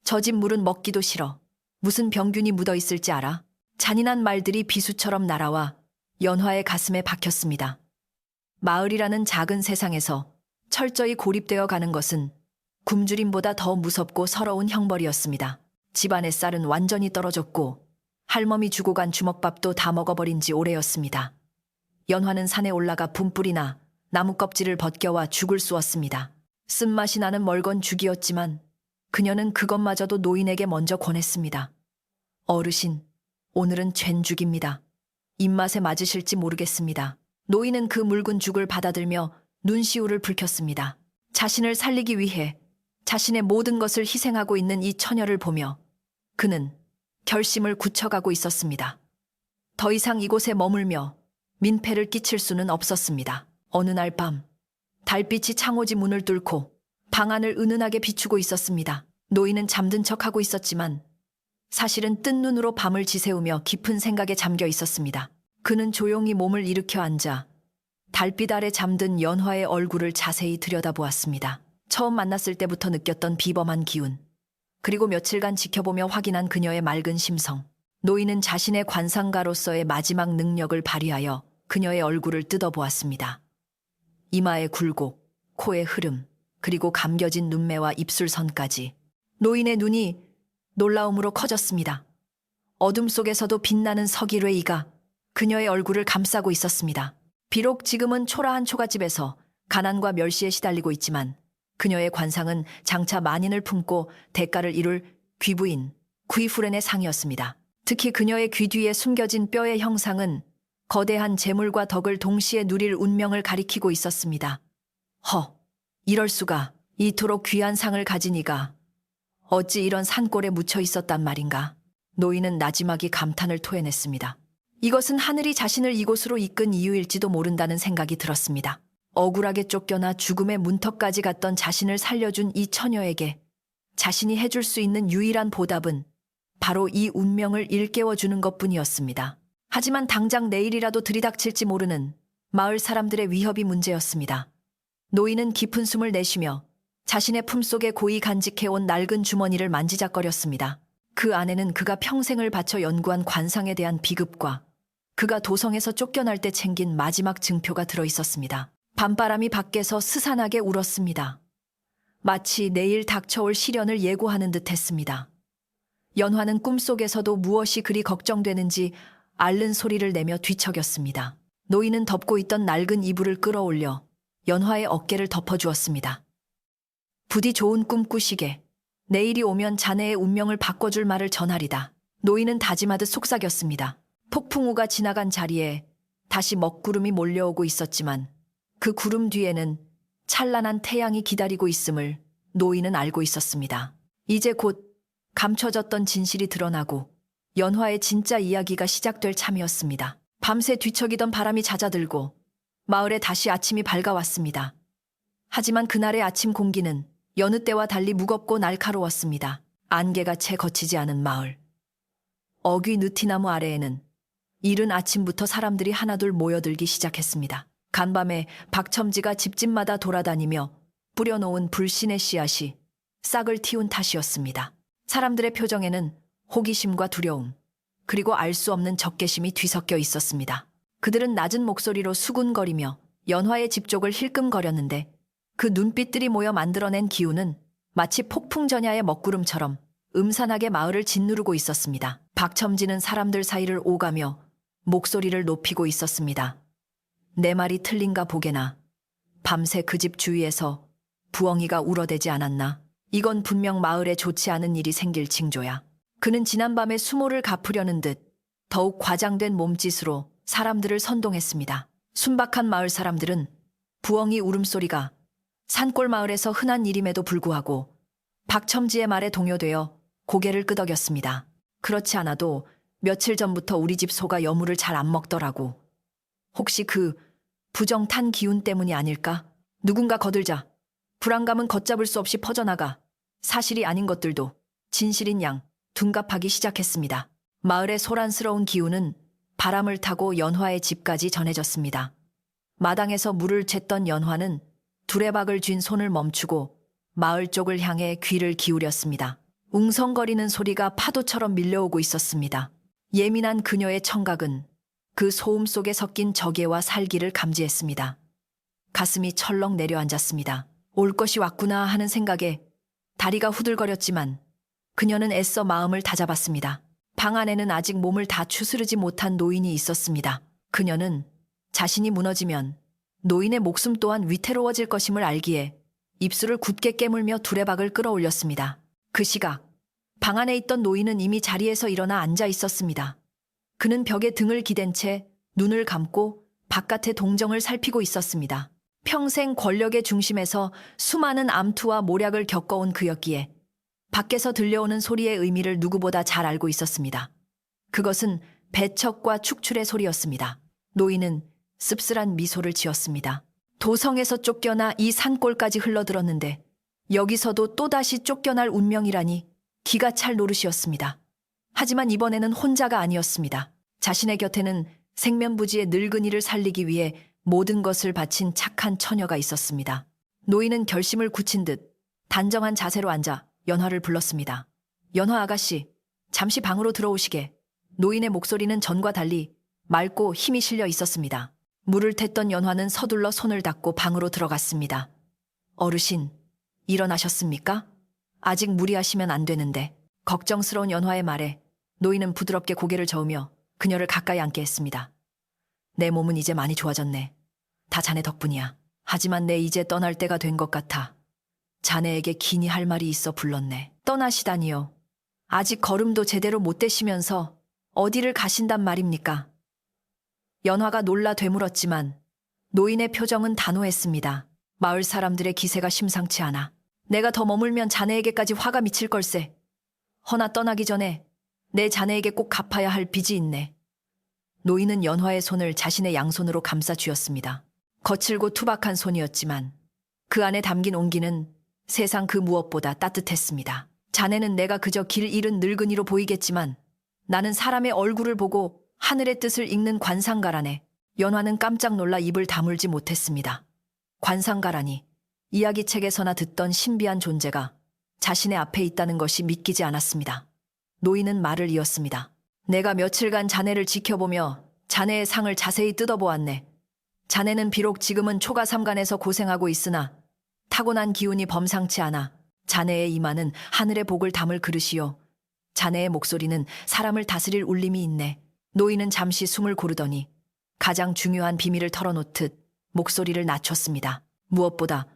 저 집 물은 먹기도 싫어. 무슨 병균이 묻어 있을지 알아? 잔인한 말들이 비수처럼 날아와 연화의 가슴에 박혔습니다. 마을이라는 작은 세상에서 철저히 고립되어 가는 것은 굶주림보다 더 무섭고 서러운 형벌이었습니다. 집안의 쌀은 완전히 떨어졌고 할멈이 주고 간 주먹밥도 다 먹어버린 지 오래였습니다. 연화는 산에 올라가 분불이나 나무 껍질을 벗겨와 죽을 쑤었습니다. 쓴맛이 나는 멀건 죽이었지만 그녀는 그것마저도 노인에게 먼저 권했습니다. 어르신, 오늘은 죗죽입니다. 입맛에 맞으실지 모르겠습니다. 노인은 그 묽은 죽을 받아들며 눈시울을 붉혔습니다. 자신을 살리기 위해 자신의 모든 것을 희생하고 있는 이 처녀를 보며 그는 결심을 굳혀가고 있었습니다. 더 이상 이곳에 머물며 민폐를 끼칠 수는 없었습니다. 어느 날 밤, 달빛이 창호지 문을 뚫고 방 안을 은은하게 비추고 있었습니다. 노인은 잠든 척하고 있었지만 사실은 뜬 눈으로 밤을 지새우며 깊은 생각에 잠겨 있었습니다. 그는 조용히 몸을 일으켜 앉아 달빛 아래 잠든 연화의 얼굴을 자세히 들여다보았습니다. 처음 만났을 때부터 느꼈던 비범한 기운, 그리고 며칠간 지켜보며 확인한 그녀의 맑은 심성. 노인은 자신의 관상가로서의 마지막 능력을 발휘하여 그녀의 얼굴을 뜯어보았습니다. 이마의 굴곡, 코의 흐름, 그리고 감겨진 눈매와 입술선까지. 노인의 눈이 놀라움으로 커졌습니다. 어둠 속에서도 빛나는 서기뢰 이가 그녀의 얼굴을 감싸고 있었습니다. 비록 지금은 초라한 초가집에서 가난과 멸시에 시달리고 있지만 그녀의 관상은 장차 만인을 품고 대가를 이룰 귀부인, 귀후렌의 상이었습니다. 특히 그녀의 귀 뒤에 숨겨진 뼈의 형상은 거대한 재물과 덕을 동시에 누릴 운명을 가리키고 있었습니다. 이럴 수가. 이토록 귀한 상을 가진 이가 어찌 이런 산골에 묻혀 있었단 말인가. 노인은 나지막이 감탄을 토해냈습니다. 이것은 하늘이 자신을 이곳으로 이끈 이유일지도 모른다는 생각이 들었습니다. 억울하게 쫓겨나 죽음의 문턱까지 갔던 자신을 살려준 이 처녀에게 자신이 해줄 수 있는 유일한 보답은 바로 이 운명을 일깨워주는 것뿐이었습니다. 하지만 당장 내일이라도 들이닥칠지 모르는 마을 사람들의 위협이 문제였습니다. 노인은 깊은 숨을 내쉬며 자신의 품속에 고이 간직해온 낡은 주머니를 만지작거렸습니다. 그 안에는 그가 평생을 바쳐 연구한 관상에 대한 비급과 그가 도성에서 쫓겨날 때 챙긴 마지막 증표가 들어있었습니다. 밤바람이 밖에서 스산하게 울었습니다. 마치 내일 닥쳐올 시련을 예고하는 듯 했습니다. 연화는 꿈속에서도 무엇이 그리 걱정되는지 앓는 소리를 내며 뒤척였습니다. 노인은 덮고 있던 낡은 이불을 끌어올려 연화의 어깨를 덮어주었습니다. 부디 좋은 꿈 꾸시게. 내일이 오면 자네의 운명을 바꿔줄 말을 전하리다. 노인은 다짐하듯 속삭였습니다. 폭풍우가 지나간 자리에 다시 먹구름이 몰려오고 있었지만 그 구름 뒤에는 찬란한 태양이 기다리고 있음을 노인은 알고 있었습니다. 이제 곧 감춰졌던 진실이 드러나고 연화의 진짜 이야기가 시작될 참이었습니다. 밤새 뒤척이던 바람이 잦아들고 마을에 다시 아침이 밝아왔습니다. 하지만 그날의 아침 공기는 여느 때와 달리 무겁고 날카로웠습니다. 안개가 채 거치지 않은 마을. 어귀 느티나무 아래에는 이른 아침부터 사람들이 하나둘 모여들기 시작했습니다. 간밤에 박첨지가 집집마다 돌아다니며 뿌려놓은 불신의 씨앗이 싹을 틔운 탓이었습니다. 사람들의 표정에는 호기심과 두려움, 그리고 알 수 없는 적개심이 뒤섞여 있었습니다. 그들은 낮은 목소리로 수군거리며 연화의 집쪽을 힐끔거렸는데 그 눈빛들이 모여 만들어낸 기운은 마치 폭풍전야의 먹구름처럼 음산하게 마을을 짓누르고 있었습니다. 박첨지는 사람들 사이를 오가며 목소리를 높이고 있었습니다. 내 말이 틀린가 보게나. 밤새 그 집 주위에서 부엉이가 울어대지 않았나. 이건 분명 마을에 좋지 않은 일이 생길 징조야. 그는 지난밤에 수모를 갚으려는 듯 더욱 과장된 몸짓으로 사람들을 선동했습니다. 순박한 마을 사람들은 부엉이 울음소리가 산골 마을에서 흔한 일임에도 불구하고 박첨지의 말에 동요되어 고개를 끄덕였습니다. 그렇지 않아도 며칠 전부터 우리 집 소가 여물을 잘 안 먹더라고. 혹시 그 부정탄 기운 때문이 아닐까? 누군가 거들자 불안감은 걷잡을 수 없이 퍼져나가 사실이 아닌 것들도 진실인 양 둔갑하기 시작했습니다. 마을의 소란스러운 기운은 바람을 타고 연화의 집까지 전해졌습니다. 마당에서 물을 챘던 연화는 두레박을 쥔 손을 멈추고 마을 쪽을 향해 귀를 기울였습니다. 웅성거리는 소리가 파도처럼 밀려오고 있었습니다. 예민한 그녀의 청각은 그 소음 속에 섞인 적예와 살기를 감지했습니다. 가슴이 철렁 내려앉았습니다. 올 것이 왔구나 하는 생각에 다리가 후들거렸지만 그녀는 애써 마음을 다잡았습니다. 방 안에는 아직 몸을 다 추스르지 못한 노인이 있었습니다. 그녀는 자신이 무너지면 노인의 목숨 또한 위태로워질 것임을 알기에 입술을 굳게 깨물며 두레박을 끌어올렸습니다. 그 시각 방 안에 있던 노인은 이미 자리에서 일어나 앉아 있었습니다. 그는 벽에 등을 기댄 채 눈을 감고 바깥의 동정을 살피고 있었습니다. 평생 권력의 중심에서 수많은 암투와 모략을 겪어온 그였기에 밖에서 들려오는 소리의 의미를 누구보다 잘 알고 있었습니다. 그것은 배척과 축출의 소리였습니다. 노인은 씁쓸한 미소를 지었습니다. 도성에서 쫓겨나 이 산골까지 흘러들었는데 여기서도 또다시 쫓겨날 운명이라니 기가 찰 노릇이었습니다. 하지만 이번에는 혼자가 아니었습니다. 자신의 곁에는 생면부지의 늙은이를 살리기 위해 모든 것을 바친 착한 처녀가 있었습니다. 노인은 결심을 굳힌 듯 단정한 자세로 앉아 연화를 불렀습니다. 연화 아가씨, 잠시 방으로 들어오시게. 노인의 목소리는 전과 달리 맑고 힘이 실려 있었습니다. 물을 탔던 연화는 서둘러 손을 닦고 방으로 들어갔습니다. 어르신, 일어나셨습니까? 아직 무리하시면 안 되는데. 걱정스러운 연화의 말에 노인은 부드럽게 고개를 저으며 그녀를 가까이 앉게 했습니다. 내 몸은 이제 많이 좋아졌네. 다 자네 덕분이야. 하지만 내 이제 떠날 때가 된 것 같아. 자네에게 긴히 할 말이 있어 불렀네. 떠나시다니요. 아직 걸음도 제대로 못 대시면서 어디를 가신단 말입니까? 연화가 놀라 되물었지만 노인의 표정은 단호했습니다. 마을 사람들의 기세가 심상치 않아. 내가 더 머물면 자네에게까지 화가 미칠 걸세. 허나 떠나기 전에 내 자네에게 꼭 갚아야 할 빚이 있네. 노인은 연화의 손을 자신의 양손으로 감싸 쥐었습니다. 거칠고 투박한 손이었지만 그 안에 담긴 온기는 세상 그 무엇보다 따뜻했습니다. 자네는 내가 그저 길 잃은 늙은이로 보이겠지만 나는 사람의 얼굴을 보고 하늘의 뜻을 읽는 관상가라네. 연화는 깜짝 놀라 입을 다물지 못했습니다. 관상가라니, 이야기책에서나 듣던 신비한 존재가 자신의 앞에 있다는 것이 믿기지 않았습니다. 노인은 말을 이었습니다. 내가 며칠간 자네를 지켜보며 자네의 상을 자세히 뜯어보았네. 자네는 비록 지금은 초가삼간에서 고생하고 있으나 타고난 기운이 범상치 않아. 자네의 이마는 하늘의 복을 담을 그릇이요. 자네의 목소리는 사람을 다스릴 울림이 있네. 노인은 잠시 숨을 고르더니 가장 중요한 비밀을 털어놓듯 목소리를 낮췄습니다. 무엇보다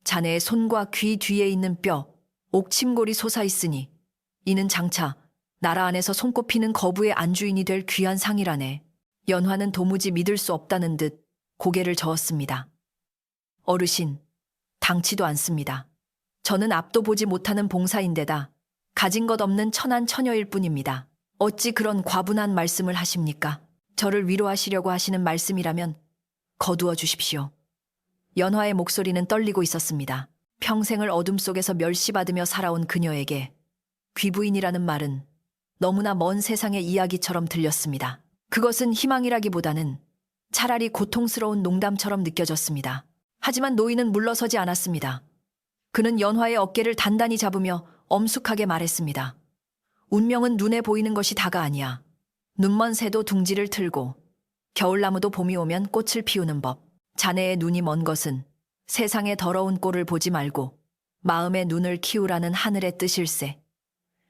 자네의 손과 귀 뒤에 있는 뼈, 옥침골이 솟아있으니 이는 장차 나라 안에서 손꼽히는 거부의 안주인이 될 귀한 상이라네. 연화는 도무지 믿을 수 없다는 듯 고개를 저었습니다. 어르신, 당치도 않습니다. 저는 앞도 보지 못하는 봉사인데다 가진 것 없는 천한 처녀일 뿐입니다. 어찌 그런 과분한 말씀을 하십니까? 저를 위로하시려고 하시는 말씀이라면 거두어 주십시오. 연화의 목소리는 떨리고 있었습니다. 평생을 어둠 속에서 멸시받으며 살아온 그녀에게 귀부인이라는 말은 너무나 먼 세상의 이야기처럼 들렸습니다. 그것은 희망이라기보다는 차라리 고통스러운 농담처럼 느껴졌습니다. 하지만 노인은 물러서지 않았습니다. 그는 연화의 어깨를 단단히 잡으며 엄숙하게 말했습니다. 운명은 눈에 보이는 것이 다가 아니야. 눈먼 새도 둥지를 틀고 겨울나무도 봄이 오면 꽃을 피우는 법. 자네의 눈이 먼 것은 세상의 더러운 꼴을 보지 말고 마음의 눈을 키우라는 하늘의 뜻일세.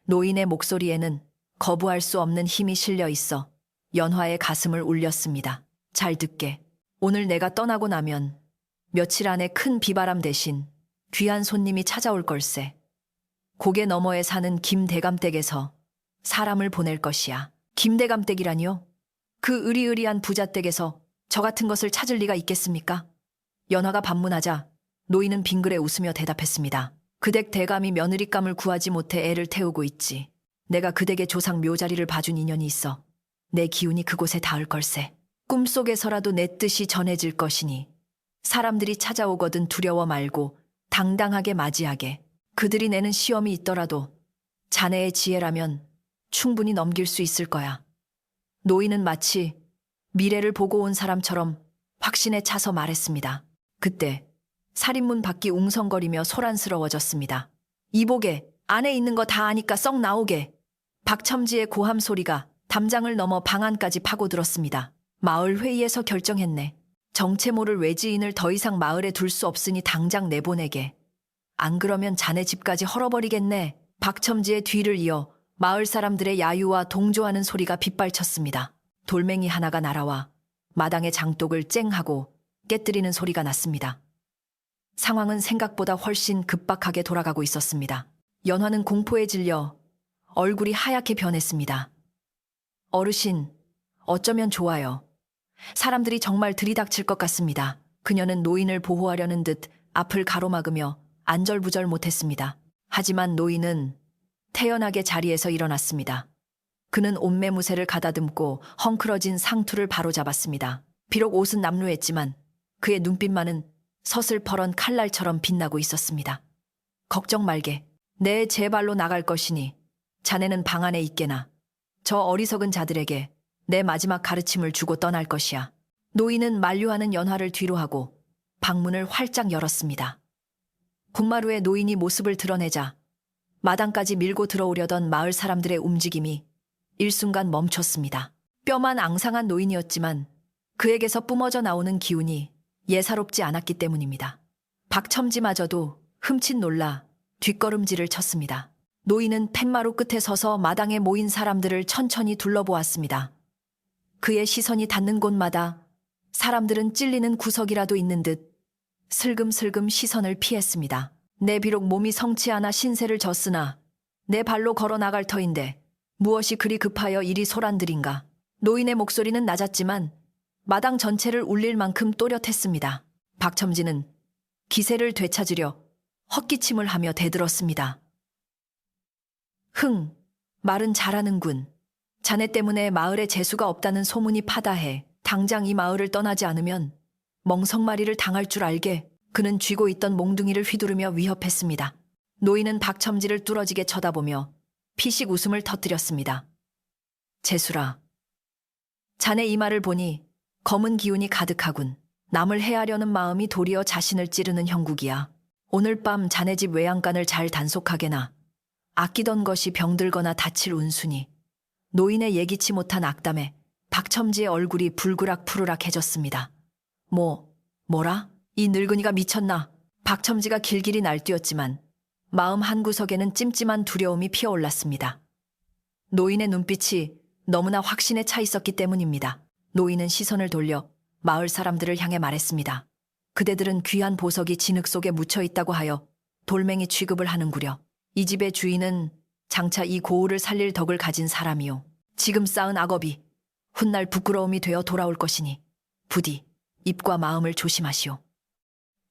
노인의 목소리에는 거부할 수 없는 힘이 실려 있어 연화의 가슴을 울렸습니다. 잘 듣게. 오늘 내가 떠나고 나면 며칠 안에 큰 비바람 대신 귀한 손님이 찾아올 걸세. 고개 너머에 사는 김대감댁에서 사람을 보낼 것이야. 김대감댁이라니요? 그 으리으리한 부잣댁에서 저 같은 것을 찾을 리가 있겠습니까? 연화가 반문하자 노인은 빙그레 웃으며 대답했습니다. 그 댁 대감이 며느리감을 구하지 못해 애를 태우고 있지. 내가 그 댁의 조상 묘자리를 봐준 인연이 있어 내 기운이 그곳에 닿을 걸세. 꿈속에서라도 내 뜻이 전해질 것이니 사람들이 찾아오거든 두려워 말고 당당하게 맞이하게. 그들이 내는 시험이 있더라도 자네의 지혜라면 충분히 넘길 수 있을 거야. 노인은 마치 미래를 보고 온 사람처럼 확신에 차서 말했습니다. 그때 살인문 밖이 웅성거리며 소란스러워졌습니다. 이보게, 안에 있는 거 다 아니까 썩 나오게. 박첨지의 고함 소리가 담장을 넘어 방 안까지 파고들었습니다. 마을 회의에서 결정했네. 정체 모를 외지인을 더 이상 마을에 둘 수 없으니 당장 내보내게. 안 그러면 자네 집까지 헐어버리겠네. 박첨지의 뒤를 이어 마을 사람들의 야유와 동조하는 소리가 빗발쳤습니다. 돌멩이 하나가 날아와 마당의 장독을 쨍하고 깨뜨리는 소리가 났습니다. 상황은 생각보다 훨씬 급박하게 돌아가고 있었습니다. 연화는 공포에 질려 얼굴이 하얗게 변했습니다. 어르신, 어쩌면 좋아요. 사람들이 정말 들이닥칠 것 같습니다. 그녀는 노인을 보호하려는 듯 앞을 가로막으며 안절부절 못했습니다. 하지만 노인은 태연하게 자리에서 일어났습니다. 그는 옷매무새를 가다듬고 헝클어진 상투를 바로잡았습니다. 비록 옷은 남루했지만 그의 눈빛만은 서슬퍼런 칼날처럼 빛나고 있었습니다. 걱정 말게. 내 제 발로 나갈 것이니 자네는 방 안에 있게나. 저 어리석은 자들에게 내 마지막 가르침을 주고 떠날 것이야. 노인은 만류하는 연화를 뒤로 하고 방문을 활짝 열었습니다. 북마루에 노인이 모습을 드러내자 마당까지 밀고 들어오려던 마을 사람들의 움직임이 일순간 멈췄습니다. 뼈만 앙상한 노인이었지만 그에게서 뿜어져 나오는 기운이 예사롭지 않았기 때문입니다. 박첨지마저도 흠칫 놀라 뒷걸음질을 쳤습니다. 노인은 팻마루 끝에 서서 마당에 모인 사람들을 천천히 둘러보았습니다. 그의 시선이 닿는 곳마다 사람들은 찔리는 구석이라도 있는 듯 슬금슬금 시선을 피했습니다. 내 비록 몸이 성치 않아 신세를 졌으나 내 발로 걸어 나갈 터인데 무엇이 그리 급하여 이리 소란들인가. 노인의 목소리는 낮았지만 마당 전체를 울릴 만큼 또렷했습니다. 박첨지는 기세를 되찾으려 헛기침을 하며 대들었습니다. 흥, 말은 잘하는군. 자네 때문에 마을에 재수가 없다는 소문이 파다해. 당장 이 마을을 떠나지 않으면 멍석마리를 당할 줄 알게. 그는 쥐고 있던 몽둥이를 휘두르며 위협했습니다. 노인은 박첨지를 뚫어지게 쳐다보며 피식 웃음을 터뜨렸습니다. 재수라. 자네 이 말을 보니 검은 기운이 가득하군. 남을 해하려는 마음이 도리어 자신을 찌르는 형국이야. 오늘 밤 자네 집 외양간을 잘 단속하게나. 아끼던 것이 병들거나 다칠 운순이. 노인의 예기치 못한 악담에 박첨지의 얼굴이 불그락푸르락해졌습니다. 뭐라? 이 늙은이가 미쳤나? 박첨지가 길길이 날뛰었지만 마음 한구석에는 찜찜한 두려움이 피어올랐습니다. 노인의 눈빛이 너무나 확신에 차 있었기 때문입니다. 노인은 시선을 돌려 마을 사람들을 향해 말했습니다. 그대들은 귀한 보석이 진흙 속에 묻혀 있다고 하여 돌멩이 취급을 하는구려. 이 집의 주인은 장차 이 고을을 살릴 덕을 가진 사람이요. 지금 쌓은 악업이 훗날 부끄러움이 되어 돌아올 것이니 부디 입과 마음을 조심하시오.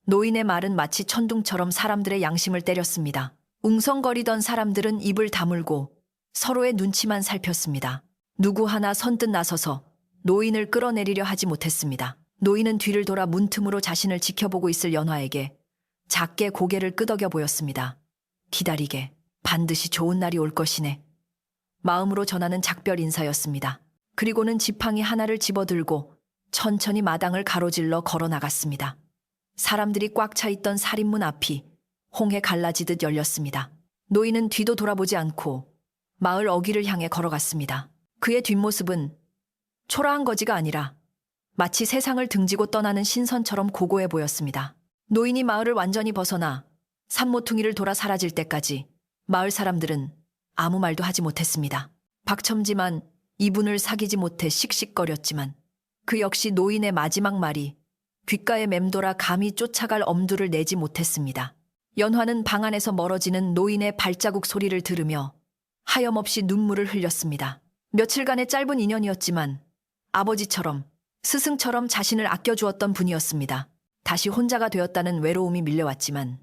노인의 말은 마치 천둥처럼 사람들의 양심을 때렸습니다. 웅성거리던 사람들은 입을 다물고 서로의 눈치만 살폈습니다. 누구 하나 선뜻 나서서 노인을 끌어내리려 하지 못했습니다. 노인은 뒤를 돌아 문틈으로 자신을 지켜보고 있을 연화에게 작게 고개를 끄덕여 보였습니다. 기다리게. 반드시 좋은 날이 올 것이네. 마음으로 전하는 작별 인사였습니다. 그리고는 지팡이 하나를 집어들고 천천히 마당을 가로질러 걸어 나갔습니다. 사람들이 꽉 차 있던 살인문 앞이 홍해 갈라지듯 열렸습니다. 노인은 뒤도 돌아보지 않고 마을 어귀를 향해 걸어갔습니다. 그의 뒷모습은 초라한 거지가 아니라 마치 세상을 등지고 떠나는 신선처럼 고고해 보였습니다. 노인이 마을을 완전히 벗어나 산모퉁이를 돌아 사라질 때까지 마을 사람들은 아무 말도 하지 못했습니다. 박첨지만 이분을 사귀지 못해 씩씩거렸지만 그 역시 노인의 마지막 말이 귓가에 맴돌아 감히 쫓아갈 엄두를 내지 못했습니다. 연화는 방 안에서 멀어지는 노인의 발자국 소리를 들으며 하염없이 눈물을 흘렸습니다. 며칠간의 짧은 인연이었지만 아버지처럼 스승처럼 자신을 아껴주었던 분이었습니다. 다시 혼자가 되었다는 외로움이 밀려왔지만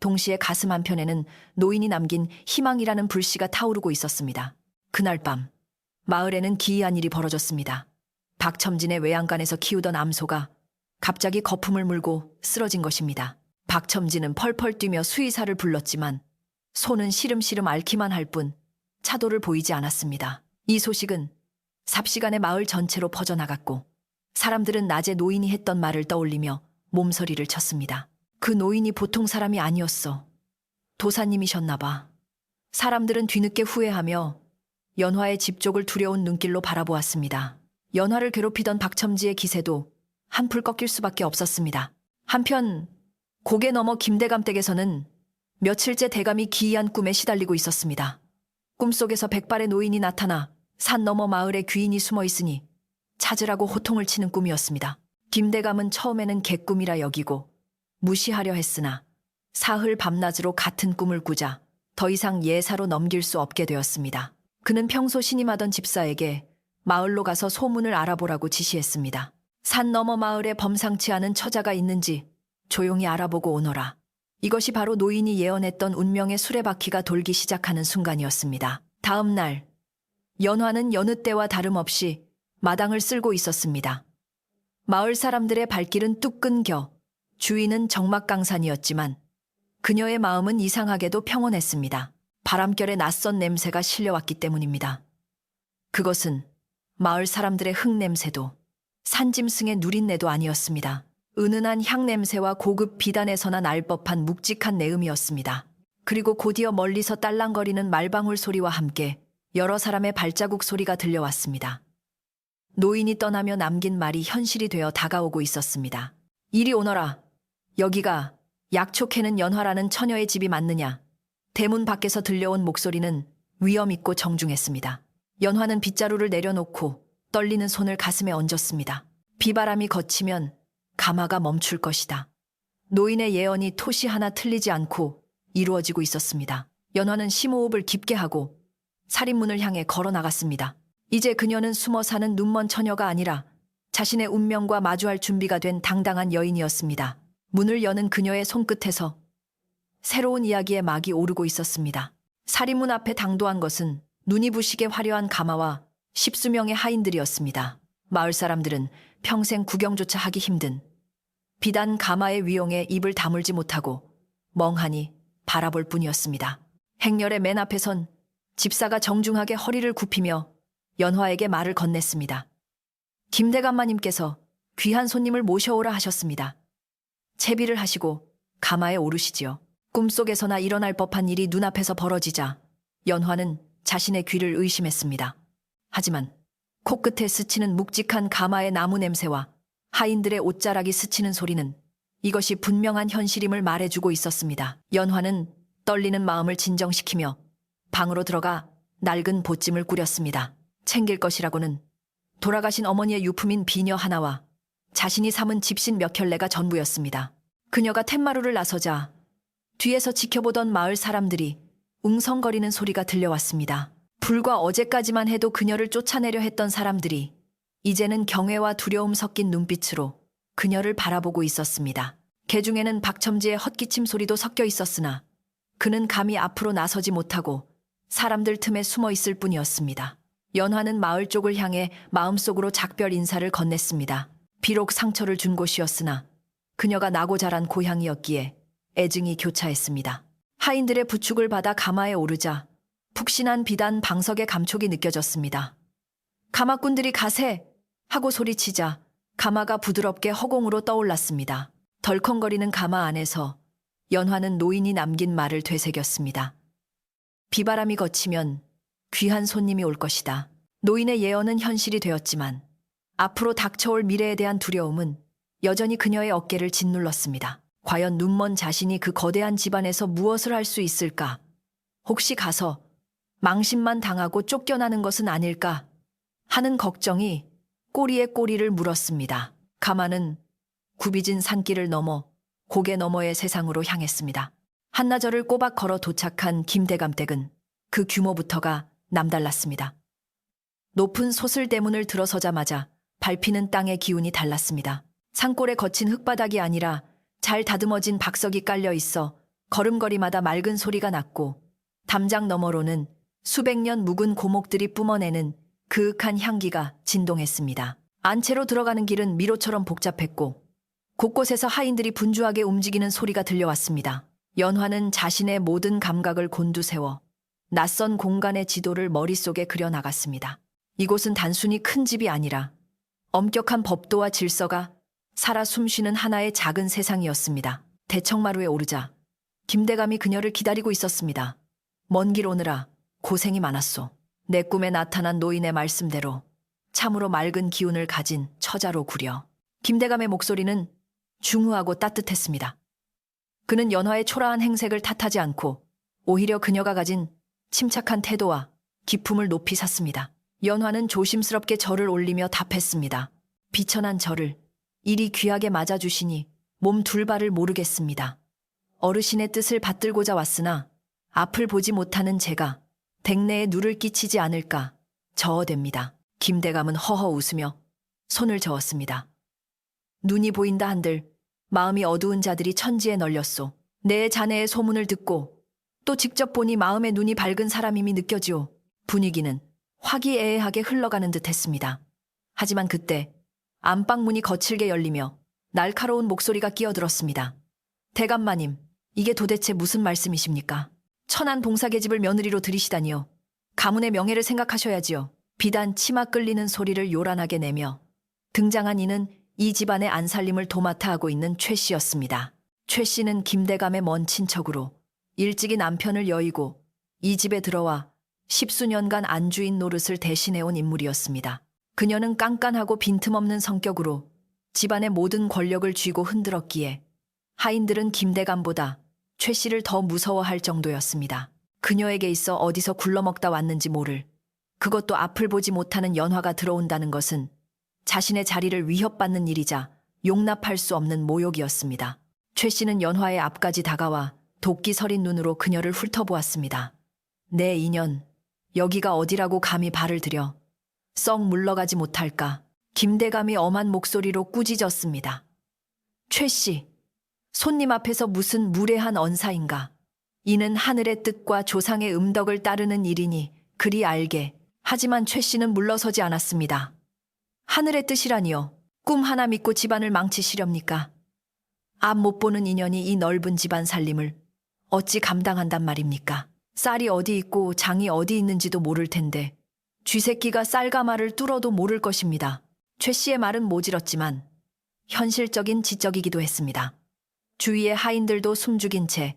동시에 가슴 한편에는 노인이 남긴 희망이라는 불씨가 타오르고 있었습니다. 그날 밤 마을에는 기이한 일이 벌어졌습니다. 박첨진의 외양간에서 키우던 암소가 갑자기 거품을 물고 쓰러진 것입니다. 박첨진은 펄펄 뛰며 수의사를 불렀지만 소는 시름시름 앓기만 할 뿐 차도를 보이지 않았습니다. 이 소식은 삽시간에 마을 전체로 퍼져나갔고 사람들은 낮에 노인이 했던 말을 떠올리며 몸서리를 쳤습니다. 그 노인이 보통 사람이 아니었어. 도사님이셨나 봐. 사람들은 뒤늦게 후회하며 연화의 집쪽을 두려운 눈길로 바라보았습니다. 연화를 괴롭히던 박첨지의 기세도 한풀 꺾일 수밖에 없었습니다. 한편 고개 너머 김대감 댁에서는 며칠째 대감이 기이한 꿈에 시달리고 있었습니다. 꿈속에서 백발의 노인이 나타나 산 너머 마을에 귀인이 숨어 있으니 찾으라고 호통을 치는 꿈이었습니다. 김대감은 처음에는 개꿈이라 여기고 무시하려 했으나 사흘 밤낮으로 같은 꿈을 꾸자 더 이상 예사로 넘길 수 없게 되었습니다. 그는 평소 신임하던 집사에게 마을로 가서 소문을 알아보라고 지시했습니다. 산 너머 마을에 범상치 않은 처자가 있는지 조용히 알아보고 오너라. 이것이 바로 노인이 예언했던 운명의 수레바퀴가 돌기 시작하는 순간이었습니다. 다음 날 연화는 여느 때와 다름없이 마당을 쓸고 있었습니다. 마을 사람들의 발길은 뚝 끊겨 주인은 적막강산이었지만 그녀의 마음은 이상하게도 평온했습니다. 바람결에 낯선 냄새가 실려왔기 때문입니다. 그것은 마을 사람들의 흙냄새도 산짐승의 누린내도 아니었습니다. 은은한 향냄새와 고급 비단에서나 날 법한 묵직한 내음이었습니다. 그리고 곧이어 멀리서 딸랑거리는 말방울 소리와 함께 여러 사람의 발자국 소리가 들려왔습니다. 노인이 떠나며 남긴 말이 현실이 되어 다가오고 있었습니다. 이리 오너라. 여기가 약초 캐는 연화라는 처녀의 집이 맞느냐? 대문 밖에서 들려온 목소리는 위엄있고 정중했습니다. 연화는 빗자루를 내려놓고 떨리는 손을 가슴에 얹었습니다. 비바람이 거치면 가마가 멈출 것이다. 노인의 예언이 토시 하나 틀리지 않고 이루어지고 있었습니다. 연화는 심호흡을 깊게 하고 살인문을 향해 걸어 나갔습니다. 이제 그녀는 숨어 사는 눈먼 처녀가 아니라 자신의 운명과 마주할 준비가 된 당당한 여인이었습니다. 문을 여는 그녀의 손끝에서 새로운 이야기의 막이 오르고 있었습니다. 살인문 앞에 당도한 것은 눈이 부시게 화려한 가마와 십수명의 하인들이었습니다. 마을 사람들은 평생 구경조차 하기 힘든 비단 가마의 위용에 입을 다물지 못하고 멍하니 바라볼 뿐이었습니다. 행렬의 맨 앞에선 집사가 정중하게 허리를 굽히며 연화에게 말을 건넸습니다. 김대감마님께서 귀한 손님을 모셔오라 하셨습니다. 채비를 하시고 가마에 오르시지요. 꿈속에서나 일어날 법한 일이 눈앞에서 벌어지자 연화는 자신의 귀를 의심했습니다. 하지만 코끝에 스치는 묵직한 가마의 나무 냄새와 하인들의 옷자락이 스치는 소리는 이것이 분명한 현실임을 말해주고 있었습니다. 연화는 떨리는 마음을 진정시키며 방으로 들어가 낡은 보찜을 꾸렸습니다. 챙길 것이라고는 돌아가신 어머니의 유품인 비녀 하나와 자신이 삼은 집신 몇 켤레가 전부였습니다. 그녀가 툇마루를 나서자 뒤에서 지켜보던 마을 사람들이 웅성거리는 소리가 들려왔습니다. 불과 어제까지만 해도 그녀를 쫓아내려 했던 사람들이 이제는 경외와 두려움 섞인 눈빛으로 그녀를 바라보고 있었습니다. 개 중에는 박첨지의 헛기침 소리도 섞여 있었으나 그는 감히 앞으로 나서지 못하고 사람들 틈에 숨어 있을 뿐이었습니다. 연화는 마을 쪽을 향해 마음속으로 작별 인사를 건넸습니다. 비록 상처를 준 곳이었으나 그녀가 나고 자란 고향이었기에 애증이 교차했습니다. 하인들의 부축을 받아 가마에 오르자 푹신한 비단 방석의 감촉이 느껴졌습니다. 가마꾼들이 가세! 하고 소리치자 가마가 부드럽게 허공으로 떠올랐습니다. 덜컹거리는 가마 안에서 연화는 노인이 남긴 말을 되새겼습니다. 비바람이 거치면 귀한 손님이 올 것이다. 노인의 예언은 현실이 되었지만 앞으로 닥쳐올 미래에 대한 두려움은 여전히 그녀의 어깨를 짓눌렀습니다. 과연 눈먼 자신이 그 거대한 집안에서 무엇을 할 수 있을까? 혹시 가서 망신만 당하고 쫓겨나는 것은 아닐까? 하는 걱정이 꼬리에 꼬리를 물었습니다. 가마는 굽이진 산길을 넘어 고개 너머의 세상으로 향했습니다. 한나절을 꼬박 걸어 도착한 김대감 댁은 그 규모부터가 남달랐습니다. 높은 소슬대문을 들어서자마자 밟히는 땅의 기운이 달랐습니다. 산골에 거친 흙바닥이 아니라 잘 다듬어진 박석이 깔려 있어 걸음걸이마다 맑은 소리가 났고 담장 너머로는 수백 년 묵은 고목들이 뿜어내는 그윽한 향기가 진동했습니다. 안채로 들어가는 길은 미로처럼 복잡했고 곳곳에서 하인들이 분주하게 움직이는 소리가 들려왔습니다. 연화는 자신의 모든 감각을 곤두세워 낯선 공간의 지도를 머릿속에 그려나갔습니다. 이곳은 단순히 큰 집이 아니라 엄격한 법도와 질서가 살아 숨쉬는 하나의 작은 세상이었습니다. 대청마루에 오르자 김대감이 그녀를 기다리고 있었습니다. 먼 길 오느라 고생이 많았소. 내 꿈에 나타난 노인의 말씀대로 참으로 맑은 기운을 가진 처자로 구려. 김대감의 목소리는 중후하고 따뜻했습니다. 그는 연화의 초라한 행색을 탓하지 않고 오히려 그녀가 가진 침착한 태도와 기품을 높이 샀습니다. 연화는 조심스럽게 절을 올리며 답했습니다. 비천한 절을 이리 귀하게 맞아주시니 몸 둘 바를 모르겠습니다. 어르신의 뜻을 받들고자 왔으나 앞을 보지 못하는 제가 댁내에 누를 끼치지 않을까 저어댑니다. 김대감은 허허 웃으며 손을 저었습니다. 눈이 보인다 한들 마음이 어두운 자들이 천지에 널렸소. 내 자네의 소문을 듣고 또 직접 보니 마음의 눈이 밝은 사람임이 느껴지오. 분위기는 화기애애하게 흘러가는 듯 했습니다. 하지만 그때 안방문이 거칠게 열리며 날카로운 목소리가 끼어들었습니다. 대감마님, 이게 도대체 무슨 말씀이십니까? 천안 봉사계집을 며느리로 들이시다니요. 가문의 명예를 생각하셔야지요. 비단 치마 끌리는 소리를 요란하게 내며 등장한 이는 이 집안의 안살림을 도맡아 하고 있는 최 씨였습니다. 최 씨는 김대감의 먼 친척으로 일찍이 남편을 여의고 이 집에 들어와 십수년간 안주인 노릇을 대신해온 인물이었습니다. 그녀는 깐깐하고 빈틈없는 성격으로 집안의 모든 권력을 쥐고 흔들었기에 하인들은 김대감보다 최 씨를 더 무서워할 정도였습니다. 그녀에게 있어 어디서 굴러먹다 왔는지 모를, 그것도 앞을 보지 못하는 연화가 들어온다는 것은 자신의 자리를 위협받는 일이자 용납할 수 없는 모욕이었습니다. 최 씨는 연화의 앞까지 다가와 도끼 서린 눈으로 그녀를 훑어보았습니다. 내 인연, 여기가 어디라고 감히 발을 들여 썩 물러가지 못할까. 김대감이 엄한 목소리로 꾸짖었습니다. 최 씨, 손님 앞에서 무슨 무례한 언사인가. 이는 하늘의 뜻과 조상의 음덕을 따르는 일이니 그리 알게. 하지만 최 씨는 물러서지 않았습니다. 하늘의 뜻이라니요. 꿈 하나 믿고 집안을 망치시렵니까? 앞 못 보는 인연이 이 넓은 집안 살림을 어찌 감당한단 말입니까? 쌀이 어디 있고 장이 어디 있는지도 모를 텐데 쥐새끼가 쌀가마를 뚫어도 모를 것입니다. 최 씨의 말은 모질었지만 현실적인 지적이기도 했습니다. 주위의 하인들도 숨죽인 채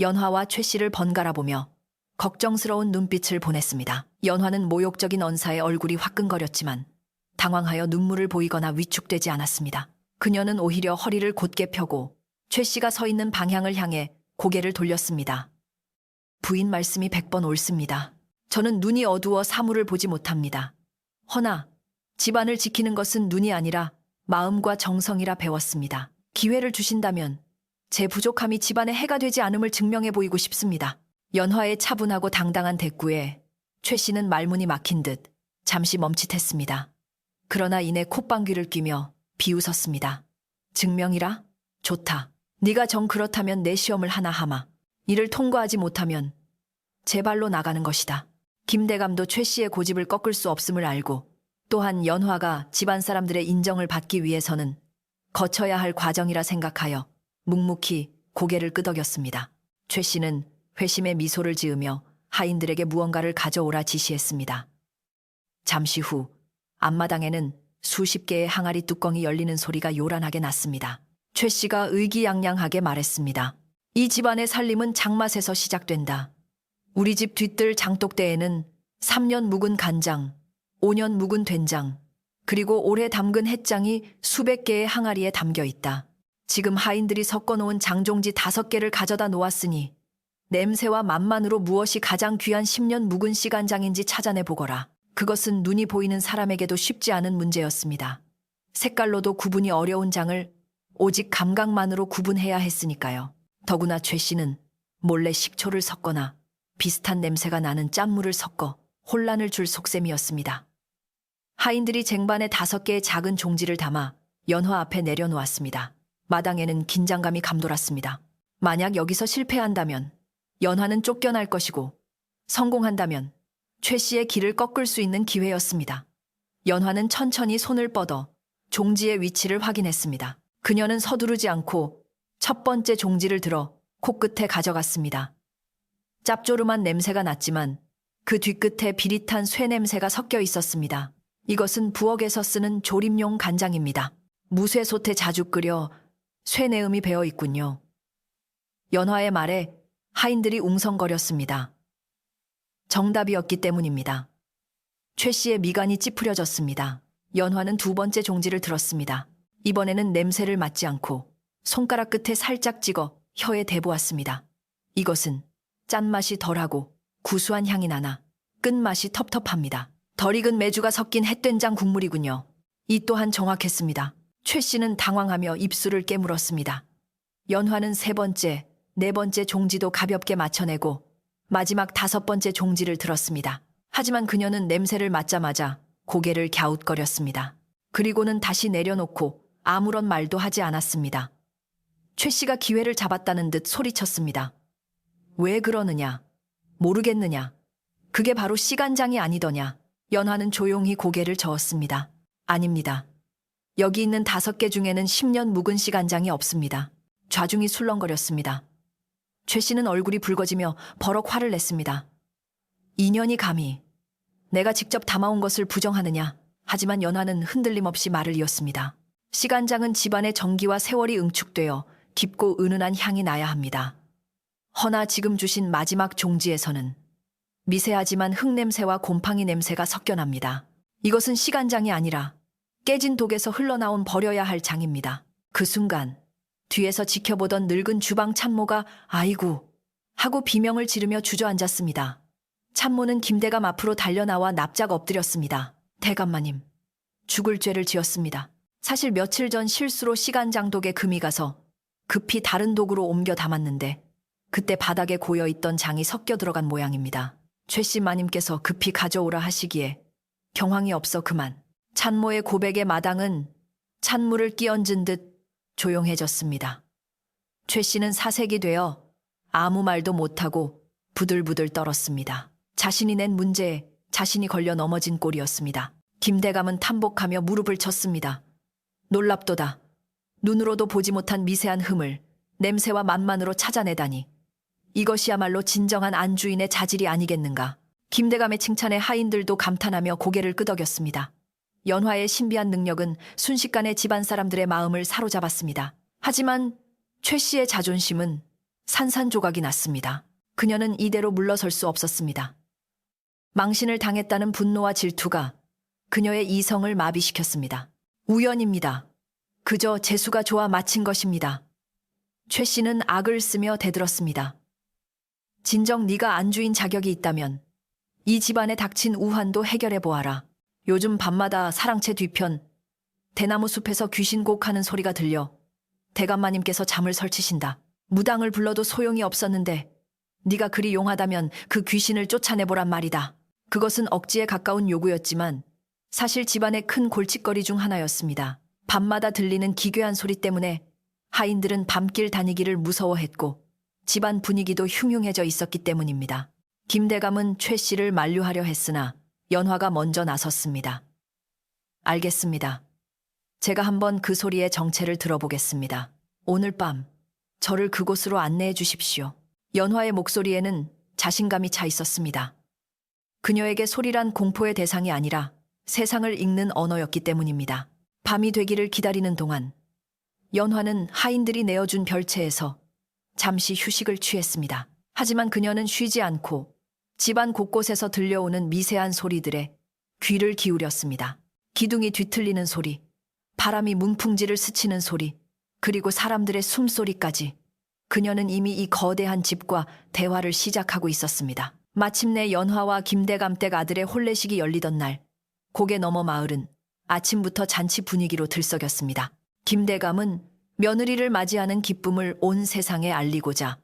연화와 최 씨를 번갈아 보며 걱정스러운 눈빛을 보냈습니다. 연화는 모욕적인 언사에 얼굴이 화끈거렸지만 당황하여 눈물을 보이거나 위축되지 않았습니다. 그녀는 오히려 허리를 곧게 펴고 최 씨가 서 있는 방향을 향해 고개를 돌렸습니다. 부인 말씀이 100번 옳습니다. 저는 눈이 어두워 사물을 보지 못합니다. 허나 집안을 지키는 것은 눈이 아니라 마음과 정성이라 배웠습니다. 기회를 주신다면 제 부족함이 집안에 해가 되지 않음을 증명해 보이고 싶습니다. 연화의 차분하고 당당한 대꾸에 최 씨는 말문이 막힌 듯 잠시 멈칫했습니다. 그러나 이내 콧방귀를 뀌며 비웃었습니다. 증명이라? 좋다. 네가 정 그렇다면 내 시험을 하나 하마. 이를 통과하지 못하면 제 발로 나가는 것이다. 김대감도 최 씨의 고집을 꺾을 수 없음을 알고 또한 연화가 집안 사람들의 인정을 받기 위해서는 거쳐야 할 과정이라 생각하여 묵묵히 고개를 끄덕였습니다. 최 씨는 회심의 미소를 지으며 하인들에게 무언가를 가져오라 지시했습니다. 잠시 후 앞마당에는 수십 개의 항아리 뚜껑이 열리는 소리가 요란하게 났습니다. 최 씨가 의기양양하게 말했습니다. 이 집안의 살림은 장맛에서 시작된다. 우리 집 뒤뜰 장독대에는 3년 묵은 간장, 5년 묵은 된장, 그리고 오래 담근 햇장이 수백 개의 항아리에 담겨 있다. 지금 하인들이 섞어놓은 장종지 5개를 가져다 놓았으니 냄새와 맛만으로 무엇이 가장 귀한 10년 묵은 씨간장인지 찾아내 보거라. 그것은 눈이 보이는 사람에게도 쉽지 않은 문제였습니다. 색깔로도 구분이 어려운 장을 오직 감각만으로 구분해야 했으니까요. 더구나 최 씨는 몰래 식초를 섞거나 비슷한 냄새가 나는 짠물을 섞어 혼란을 줄 속셈이었습니다. 하인들이 쟁반에 5개의 작은 종지를 담아 연화 앞에 내려놓았습니다. 마당에는 긴장감이 감돌았습니다. 만약 여기서 실패한다면 연화는 쫓겨날 것이고 성공한다면 최 씨의 길을 꺾을 수 있는 기회였습니다. 연화는 천천히 손을 뻗어 종지의 위치를 확인했습니다. 그녀는 서두르지 않고 첫 번째 종지를 들어 코끝에 가져갔습니다. 짭조름한 냄새가 났지만 그 뒤끝에 비릿한 쇠 냄새가 섞여 있었습니다. 이것은 부엌에서 쓰는 조림용 간장입니다. 무쇠솥에 자주 끓여 쇠내음이 배어 있군요. 연화의 말에 하인들이 웅성거렸습니다. 정답이었기 때문입니다. 최 씨의 미간이 찌푸려졌습니다. 연화는 2번째 종지를 들었습니다. 이번에는 냄새를 맡지 않고 손가락 끝에 살짝 찍어 혀에 대보았습니다. 이것은 짠맛이 덜하고 구수한 향이 나나 끝맛이 텁텁합니다. 덜 익은 메주가 섞인 햇된장 국물이군요. 이 또한 정확했습니다. 최 씨는 당황하며 입술을 깨물었습니다. 연화는 3번째, 4번째 종지도 가볍게 맞춰내고 마지막 5번째 종지를 들었습니다. 하지만 그녀는 냄새를 맡자마자 고개를 갸웃거렸습니다. 그리고는 다시 내려놓고 아무런 말도 하지 않았습니다. 최 씨가 기회를 잡았다는 듯 소리쳤습니다. 왜 그러느냐? 모르겠느냐? 그게 바로 시간장이 아니더냐? 연화는 조용히 고개를 저었습니다. 아닙니다. 여기 있는 5개 중에는 10년 묵은 시간장이 없습니다. 좌중이 술렁거렸습니다. 최 씨는 얼굴이 붉어지며 버럭 화를 냈습니다. 2년이 감히 내가 직접 담아온 것을 부정하느냐? 하지만 연화는 흔들림 없이 말을 이었습니다. 시간장은 집안의 정기와 세월이 응축되어 깊고 은은한 향이 나야 합니다. 허나 지금 주신 마지막 종지에서는 미세하지만 흙냄새와 곰팡이 냄새가 섞여납니다. 이것은 시간장이 아니라 깨진 독에서 흘러나온 버려야 할 장입니다. 그 순간 뒤에서 지켜보던 늙은 주방 참모가 아이고 하고 비명을 지르며 주저앉았습니다. 참모는 김대감 앞으로 달려나와 납작 엎드렸습니다. 대감마님, 죽을 죄를 지었습니다. 사실 며칠 전 실수로 시간장 독에 금이 가서 급히 다른 독으로 옮겨 담았는데 그때 바닥에 고여있던 장이 섞여 들어간 모양입니다. 최 씨 마님께서 급히 가져오라 하시기에 경황이 없어 그만. 참모의 고백의 마당은 찬물을 끼얹은 듯 조용해졌습니다. 최 씨는 사색이 되어 아무 말도 못하고 부들부들 떨었습니다. 자신이 낸 문제에 자신이 걸려 넘어진 꼴이었습니다. 김대감은 탐복하며 무릎을 쳤습니다. 놀랍도다. 눈으로도 보지 못한 미세한 흠을 냄새와 맛만으로 찾아내다니. 이것이야말로 진정한 안주인의 자질이 아니겠는가. 김대감의 칭찬에 하인들도 감탄하며 고개를 끄덕였습니다. 연화의 신비한 능력은 순식간에 집안 사람들의 마음을 사로잡았습니다. 하지만 최 씨의 자존심은 산산조각이 났습니다. 그녀는 이대로 물러설 수 없었습니다. 망신을 당했다는 분노와 질투가 그녀의 이성을 마비시켰습니다. 우연입니다. 그저 재수가 좋아 마친 것입니다. 최 씨는 악을 쓰며 대들었습니다. 진정 네가 안주인 자격이 있다면 이 집안에 닥친 우환도 해결해보아라. 요즘 밤마다 사랑채 뒤편 대나무 숲에서 귀신 곡하는 소리가 들려 대감마님께서 잠을 설치신다. 무당을 불러도 소용이 없었는데 네가 그리 용하다면 그 귀신을 쫓아내보란 말이다. 그것은 억지에 가까운 요구였지만 사실 집안의 큰 골칫거리 중 하나였습니다. 밤마다 들리는 기괴한 소리 때문에 하인들은 밤길 다니기를 무서워했고 집안 분위기도 흉흉해져 있었기 때문입니다. 김대감은 최 씨를 만류하려 했으나 연화가 먼저 나섰습니다. 알겠습니다. 제가 한번 그 소리의 정체를 들어보겠습니다. 오늘 밤 저를 그곳으로 안내해 주십시오. 연화의 목소리에는 자신감이 차 있었습니다. 그녀에게 소리란 공포의 대상이 아니라 세상을 읽는 언어였기 때문입니다. 밤이 되기를 기다리는 동안 연화는 하인들이 내어준 별채에서 잠시 휴식을 취했습니다. 하지만 그녀는 쉬지 않고 집안 곳곳에서 들려오는 미세한 소리들에 귀를 기울였습니다. 기둥이 뒤틀리는 소리, 바람이 문풍지를 스치는 소리, 그리고 사람들의 숨소리까지. 그녀는 이미 이 거대한 집과 대화를 시작하고 있었습니다. 마침내 연화와 김대감댁 아들의 혼례식이 열리던 날, 고개 너머 마을은 아침부터 잔치 분위기로 들썩였습니다. 김대감은 며느리를 맞이하는 기쁨을 온 세상에 알리고자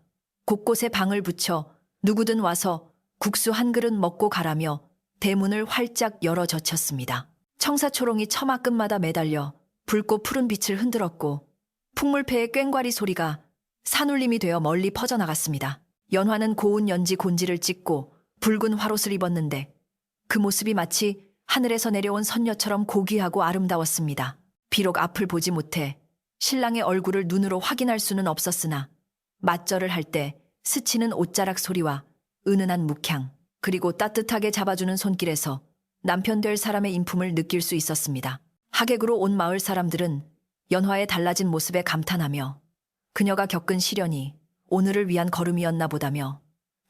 곳곳에 방을 붙여 누구든 와서 국수 한 그릇 먹고 가라며 대문을 활짝 열어 젖혔습니다. 청사초롱이 처마 끝마다 매달려 붉고 푸른 빛을 흔들었고 풍물패의 꽹과리 소리가 산울림이 되어 멀리 퍼져나갔습니다. 연화는 고운 연지 곤지를 찢고 붉은 화롯을 입었는데 그 모습이 마치 하늘에서 내려온 선녀처럼 고귀하고 아름다웠습니다. 비록 앞을 보지 못해 신랑의 얼굴을 눈으로 확인할 수는 없었으나 맞절을 할 때 스치는 옷자락 소리와 은은한 묵향, 그리고 따뜻하게 잡아주는 손길에서 남편 될 사람의 인품을 느낄 수 있었습니다. 하객으로 온 마을 사람들은 연화의 달라진 모습에 감탄하며 그녀가 겪은 시련이 오늘을 위한 걸음이었나 보다며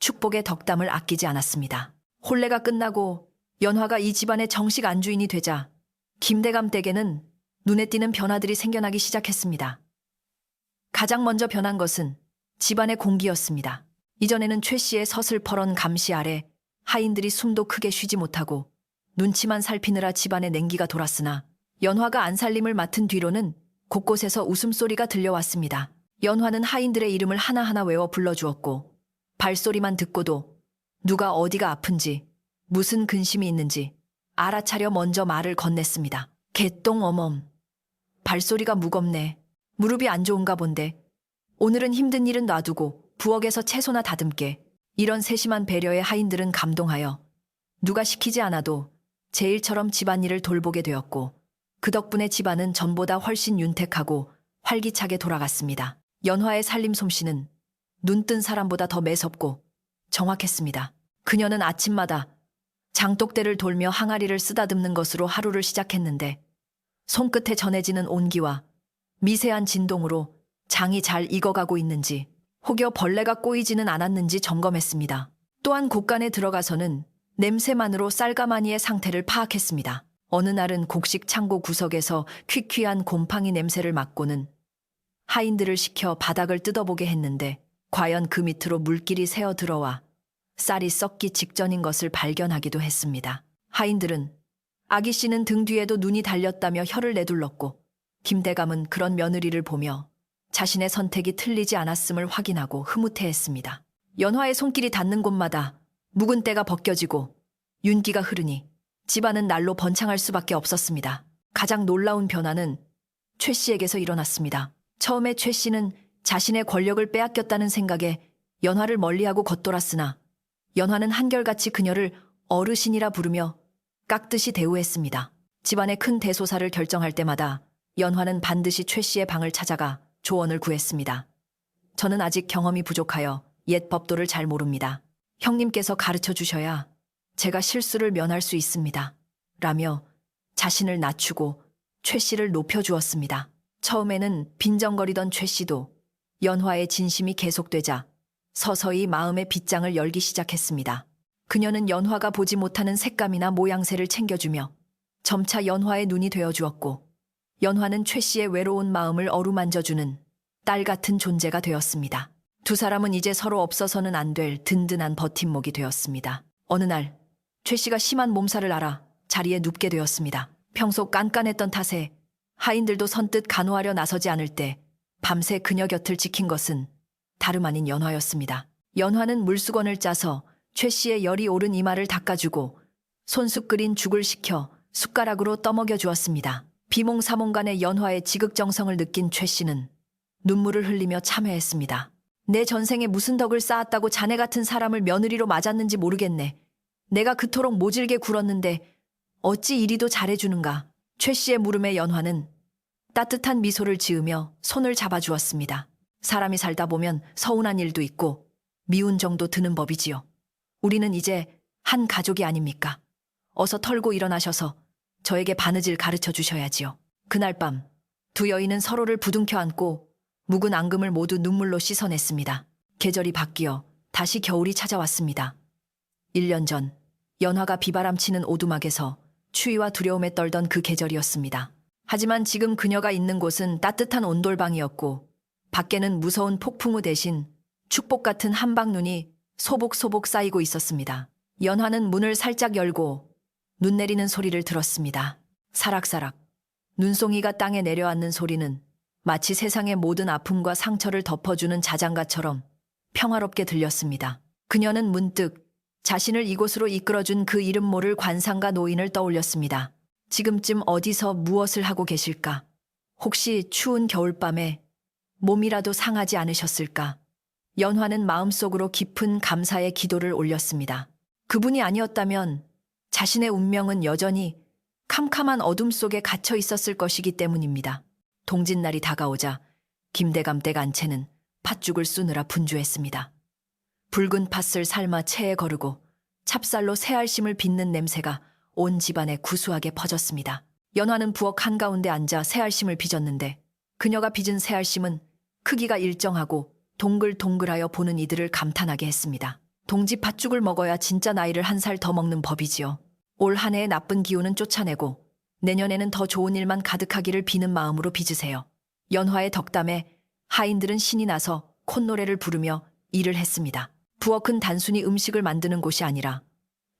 축복의 덕담을 아끼지 않았습니다. 혼례가 끝나고 연화가 이 집안의 정식 안주인이 되자 김대감 댁에는 눈에 띄는 변화들이 생겨나기 시작했습니다. 가장 먼저 변한 것은 집안의 공기였습니다. 이전에는 최 씨의 서슬퍼런 감시 아래 하인들이 숨도 크게 쉬지 못하고 눈치만 살피느라 집안에 냉기가 돌았으나 연화가 안살림을 맡은 뒤로는 곳곳에서 웃음소리가 들려왔습니다. 연화는 하인들의 이름을 하나하나 외워 불러주었고 발소리만 듣고도 누가 어디가 아픈지, 무슨 근심이 있는지 알아차려 먼저 말을 건넸습니다. 개똥 어멈. 발소리가 무겁네. 무릎이 안 좋은가 본데. 오늘은 힘든 일은 놔두고 부엌에서 채소나 다듬게. 이런 세심한 배려에 하인들은 감동하여 누가 시키지 않아도 제 일처럼 집안일을 돌보게 되었고 그 덕분에 집안은 전보다 훨씬 윤택하고 활기차게 돌아갔습니다. 연화의 살림 솜씨는 눈뜬 사람보다 더 매섭고 정확했습니다. 그녀는 아침마다 장독대를 돌며 항아리를 쓰다듬는 것으로 하루를 시작했는데 손끝에 전해지는 온기와 미세한 진동으로 장이 잘 익어가고 있는지 혹여 벌레가 꼬이지는 않았는지 점검했습니다. 또한 곳간에 들어가서는 냄새만으로 쌀가마니의 상태를 파악했습니다. 어느 날은 곡식 창고 구석에서 퀴퀴한 곰팡이 냄새를 맡고는 하인들을 시켜 바닥을 뜯어보게 했는데 과연 그 밑으로 물길이 새어 들어와 쌀이 썩기 직전인 것을 발견하기도 했습니다. 하인들은 아기 씨는 등 뒤에도 눈이 달렸다며 혀를 내둘렀고 김대감은 그런 며느리를 보며 자신의 선택이 틀리지 않았음을 확인하고 흐뭇해했습니다. 연화의 손길이 닿는 곳마다 묵은 때가 벗겨지고 윤기가 흐르니 집안은 날로 번창할 수밖에 없었습니다. 가장 놀라운 변화는 최 씨에게서 일어났습니다. 처음에 최 씨는 자신의 권력을 빼앗겼다는 생각에 연화를 멀리하고 겉돌았으나 연화는 한결같이 그녀를 어르신이라 부르며 깍듯이 대우했습니다. 집안의 큰 대소사를 결정할 때마다 연화는 반드시 최 씨의 방을 찾아가 조언을 구했습니다. 저는 아직 경험이 부족하여 옛 법도를 잘 모릅니다. 형님께서 가르쳐 주셔야 제가 실수를 면할 수 있습니다. 라며 자신을 낮추고 최 씨를 높여주었습니다. 처음에는 빈정거리던 최 씨도 연화의 진심이 계속되자 서서히 마음의 빗장을 열기 시작했습니다. 그녀는 연화가 보지 못하는 색감이나 모양새를 챙겨주며 점차 연화의 눈이 되어주었고 연화는 최 씨의 외로운 마음을 어루만져주는 딸 같은 존재가 되었습니다. 두 사람은 이제 서로 없어서는 안 될 든든한 버팀목이 되었습니다. 어느 날 최 씨가 심한 몸살을 앓아 자리에 눕게 되었습니다. 평소 깐깐했던 탓에 하인들도 선뜻 간호하려 나서지 않을 때 밤새 그녀 곁을 지킨 것은 다름 아닌 연화였습니다. 연화는 물수건을 짜서 최 씨의 열이 오른 이마를 닦아주고 손수 끓인 죽을 식혀 숟가락으로 떠먹여 주었습니다. 비몽사몽간의 연화의 지극정성을 느낀 최 씨는 눈물을 흘리며 참회했습니다. 내 전생에 무슨 덕을 쌓았다고 자네 같은 사람을 며느리로 맞았는지 모르겠네. 내가 그토록 모질게 굴었는데 어찌 이리도 잘해주는가. 최 씨의 물음에 연화는 따뜻한 미소를 지으며 손을 잡아주었습니다. 사람이 살다 보면 서운한 일도 있고 미운 정도 드는 법이지요. 우리는 이제 한 가족이 아닙니까? 어서 털고 일어나셔서 저에게 바느질 가르쳐 주셔야지요. 그날 밤 두 여인은 서로를 부둥켜 안고 묵은 앙금을 모두 눈물로 씻어냈습니다. 계절이 바뀌어 다시 겨울이 찾아왔습니다. 1년 전 연화가 비바람치는 오두막에서 추위와 두려움에 떨던 그 계절이었습니다. 하지만 지금 그녀가 있는 곳은 따뜻한 온돌방이었고 밖에는 무서운 폭풍우 대신 축복 같은 한방눈이 소복소복 쌓이고 있었습니다. 연화는 문을 살짝 열고 눈 내리는 소리를 들었습니다. 사락사락 눈송이가 땅에 내려앉는 소리는 마치 세상의 모든 아픔과 상처를 덮어주는 자장가처럼 평화롭게 들렸습니다. 그녀는 문득 자신을 이곳으로 이끌어준 그 이름 모를 관상가 노인을 떠올렸습니다. 지금쯤 어디서 무엇을 하고 계실까? 혹시 추운 겨울밤에 몸이라도 상하지 않으셨을까? 연화는 마음속으로 깊은 감사의 기도를 올렸습니다. 그분이 아니었다면 자신의 운명은 여전히 캄캄한 어둠 속에 갇혀 있었을 것이기 때문입니다. 동짓날이 다가오자 김대감 댁 안채는 팥죽을 쑤느라 분주했습니다. 붉은 팥을 삶아 체에 거르고 찹쌀로 새알심을 빚는 냄새가 온 집안에 구수하게 퍼졌습니다. 연화는 부엌 한가운데 앉아 새알심을 빚었는데 그녀가 빚은 새알심은 크기가 일정하고 동글동글하여 보는 이들을 감탄하게 했습니다. 동지 팥죽을 먹어야 진짜 나이를 한 살 더 먹는 법이지요. 올 한 해의 나쁜 기운은 쫓아내고 내년에는 더 좋은 일만 가득하기를 비는 마음으로 빚으세요. 연화의 덕담에 하인들은 신이 나서 콧노래를 부르며 일을 했습니다. 부엌은 단순히 음식을 만드는 곳이 아니라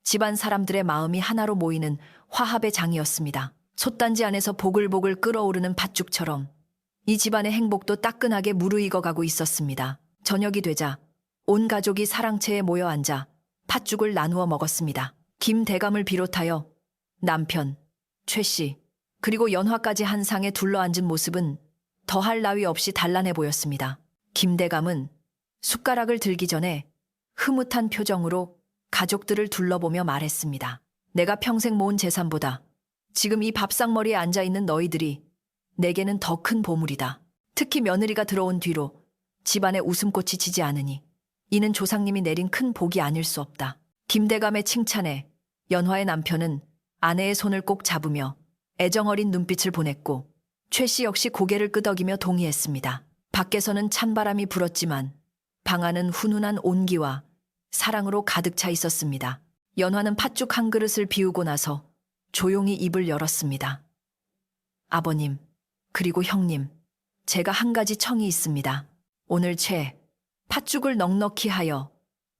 집안 사람들의 마음이 하나로 모이는 화합의 장이었습니다. 솥단지 안에서 보글보글 끓어오르는 팥죽처럼 이 집안의 행복도 따끈하게 무르익어가고 있었습니다. 저녁이 되자 온 가족이 사랑채에 모여 앉아 팥죽을 나누어 먹었습니다. 김 대감을 비롯하여 남편, 최 씨, 그리고 연화까지 한 상에 둘러앉은 모습은 더할 나위 없이 단란해 보였습니다. 김 대감은 숟가락을 들기 전에 흐뭇한 표정으로 가족들을 둘러보며 말했습니다. 내가 평생 모은 재산보다 지금 이 밥상머리에 앉아있는 너희들이 내게는 더 큰 보물이다. 특히 며느리가 들어온 뒤로 집안에 웃음꽃이 지지 않으니 이는 조상님이 내린 큰 복이 아닐 수 없다. 김대감의 칭찬에 연화의 남편은 아내의 손을 꼭 잡으며 애정어린 눈빛을 보냈고 최 씨 역시 고개를 끄덕이며 동의했습니다. 밖에서는 찬바람이 불었지만 방 안은 훈훈한 온기와 사랑으로 가득 차 있었습니다. 연화는 팥죽 한 그릇을 비우고 나서 조용히 입을 열었습니다. 아버님, 그리고 형님, 제가 한 가지 청이 있습니다. 오늘 팥죽을 넉넉히 하여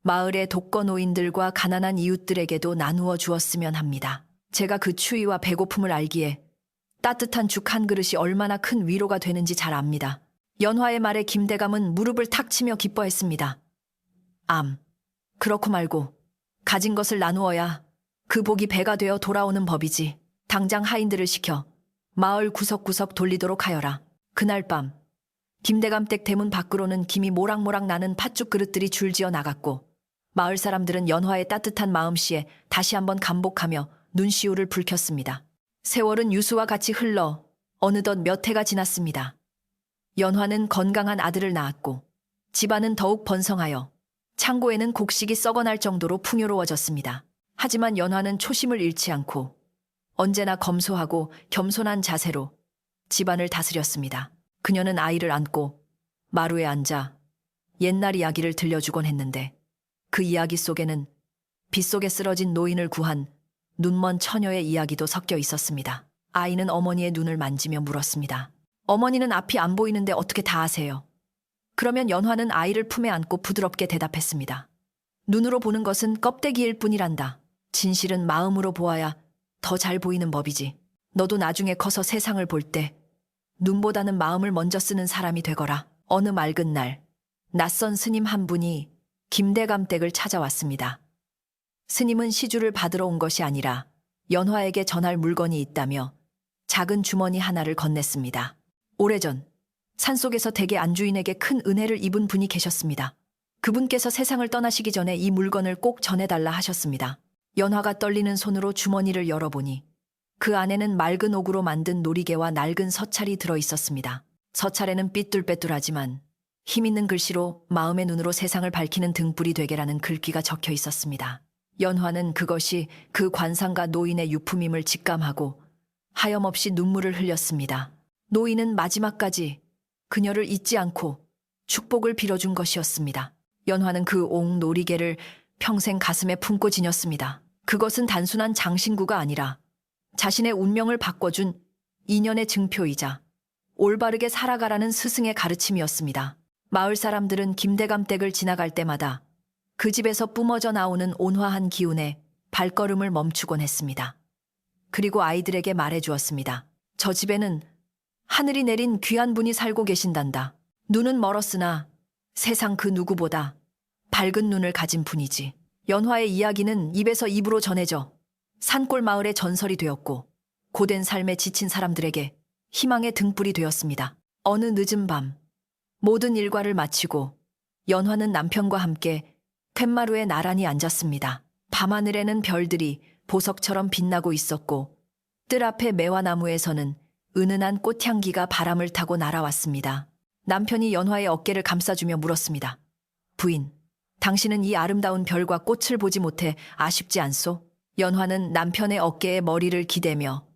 마을의 독거노인들과 가난한 이웃들에게도 나누어 주었으면 합니다. 제가 그 추위와 배고픔을 알기에 따뜻한 죽 한 그릇이 얼마나 큰 위로가 되는지 잘 압니다. 연화의 말에 김대감은 무릎을 탁 치며 기뻐했습니다. 그렇고 말고 가진 것을 나누어야 그 복이 배가 되어 돌아오는 법이지. 당장 하인들을 시켜 마을 구석구석 돌리도록 하여라. 그날 밤 김대감 댁 대문 밖으로는 김이 모락모락 나는 팥죽 그릇들이 줄지어 나갔고 마을 사람들은 연화의 따뜻한 마음씨에 다시 한번 감복하며 눈시울을 붉혔습니다. 세월은 유수와 같이 흘러 어느덧 몇 해가 지났습니다. 연화는 건강한 아들을 낳았고 집안은 더욱 번성하여 창고에는 곡식이 썩어날 정도로 풍요로워졌습니다. 하지만 연화는 초심을 잃지 않고 언제나 검소하고 겸손한 자세로 집안을 다스렸습니다. 그녀는 아이를 안고 마루에 앉아 옛날 이야기를 들려주곤 했는데 그 이야기 속에는 빗속에 쓰러진 노인을 구한 눈먼 처녀의 이야기도 섞여 있었습니다. 아이는 어머니의 눈을 만지며 물었습니다. 어머니는 앞이 안 보이는데 어떻게 다 아세요? 그러면 연화는 아이를 품에 안고 부드럽게 대답했습니다. 눈으로 보는 것은 껍데기일 뿐이란다. 진실은 마음으로 보아야 더 잘 보이는 법이지. 너도 나중에 커서 세상을 볼 때 눈보다는 마음을 먼저 쓰는 사람이 되거라. 어느 맑은 날 낯선 스님 한 분이 김대감 댁을 찾아왔습니다. 스님은 시주를 받으러 온 것이 아니라 연화에게 전할 물건이 있다며 작은 주머니 하나를 건넸습니다. 오래전 산속에서 댁의 안주인에게 큰 은혜를 입은 분이 계셨습니다. 그분께서 세상을 떠나시기 전에 이 물건을 꼭 전해달라 하셨습니다. 연화가 떨리는 손으로 주머니를 열어보니 그 안에는 맑은 옥으로 만든 놀이개와 낡은 서찰이 들어있었습니다. 서찰에는 삐뚤빼뚤하지만 힘있는 글씨로 마음의 눈으로 세상을 밝히는 등불이 되게라는 글귀가 적혀 있었습니다. 연화는 그것이 그 관상가 노인의 유품임을 직감하고 하염없이 눈물을 흘렸습니다. 노인은 마지막까지 그녀를 잊지 않고 축복을 빌어준 것이었습니다. 연화는 그 옥 놀이개를 평생 가슴에 품고 지녔습니다. 그것은 단순한 장신구가 아니라 자신의 운명을 바꿔준 인연의 증표이자 올바르게 살아가라는 스승의 가르침이었습니다. 마을 사람들은 김대감 댁을 지나갈 때마다 그 집에서 뿜어져 나오는 온화한 기운에 발걸음을 멈추곤 했습니다. 그리고 아이들에게 말해주었습니다. 저 집에는 하늘이 내린 귀한 분이 살고 계신단다. 눈은 멀었으나 세상 그 누구보다 밝은 눈을 가진 분이지. 연화의 이야기는 입에서 입으로 전해져 산골 마을의 전설이 되었고 고된 삶에 지친 사람들에게 희망의 등불이 되었습니다. 어느 늦은 밤 모든 일과를 마치고 연화는 남편과 함께 툇마루에 나란히 앉았습니다. 밤하늘에는 별들이 보석처럼 빛나고 있었고 뜰 앞의 매화나무에서는 은은한 꽃향기가 바람을 타고 날아왔습니다. 남편이 연화의 어깨를 감싸주며 물었습니다. 부인, 당신은 이 아름다운 별과 꽃을 보지 못해 아쉽지 않소? 연화는 남편의 어깨에 머리를 기대며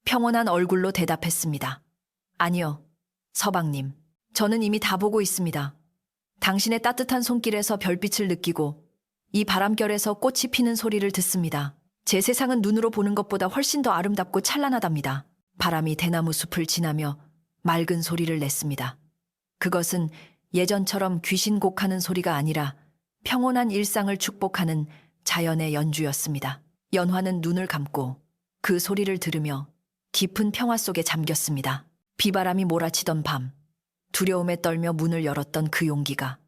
평온한 얼굴로 대답했습니다. 아니요, 서방님. 저는 이미 다 보고 있습니다. 당신의 따뜻한 손길에서 별빛을 느끼고 이 바람결에서 꽃이 피는 소리를 듣습니다. 제 세상은 눈으로 보는 것보다 훨씬 더 아름답고 찬란하답니다. 바람이 대나무 숲을 지나며 맑은 소리를 냈습니다. 그것은 예전처럼 귀신 곡하는 소리가 아니라 평온한 일상을 축복하는 자연의 연주였습니다. 연화는 눈을 감고 그 소리를 들으며 깊은 평화 속에 잠겼습니다. 비바람이 몰아치던 밤, 두려움에 떨며 문을 열었던 그 용기가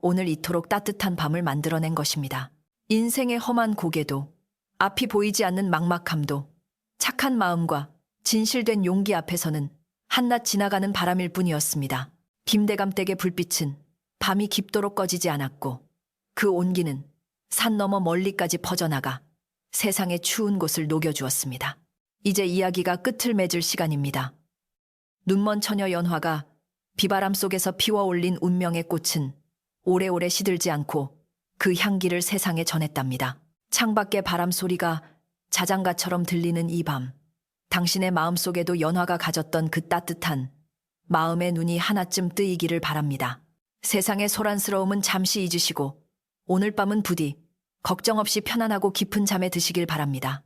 오늘 이토록 따뜻한 밤을 만들어낸 것입니다. 인생의 험한 고개도, 앞이 보이지 않는 막막함도, 착한 마음과 진실된 용기 앞에서는 한낱 지나가는 바람일 뿐이었습니다. 김대감댁의 불빛은 밤이 깊도록 꺼지지 않았고 그 온기는 산 너머 멀리까지 퍼져나가 세상의 추운 곳을 녹여주었습니다. 이제 이야기가 끝을 맺을 시간입니다. 눈먼 처녀 연화가 비바람 속에서 피워올린 운명의 꽃은 오래오래 시들지 않고 그 향기를 세상에 전했답니다. 창밖의 바람 소리가 자장가처럼 들리는 이 밤, 당신의 마음속에도 연화가 가졌던 그 따뜻한 마음의 눈이 하나쯤 뜨이기를 바랍니다. 세상의 소란스러움은 잠시 잊으시고 오늘 밤은 부디 걱정 없이 편안하고 깊은 잠에 드시길 바랍니다.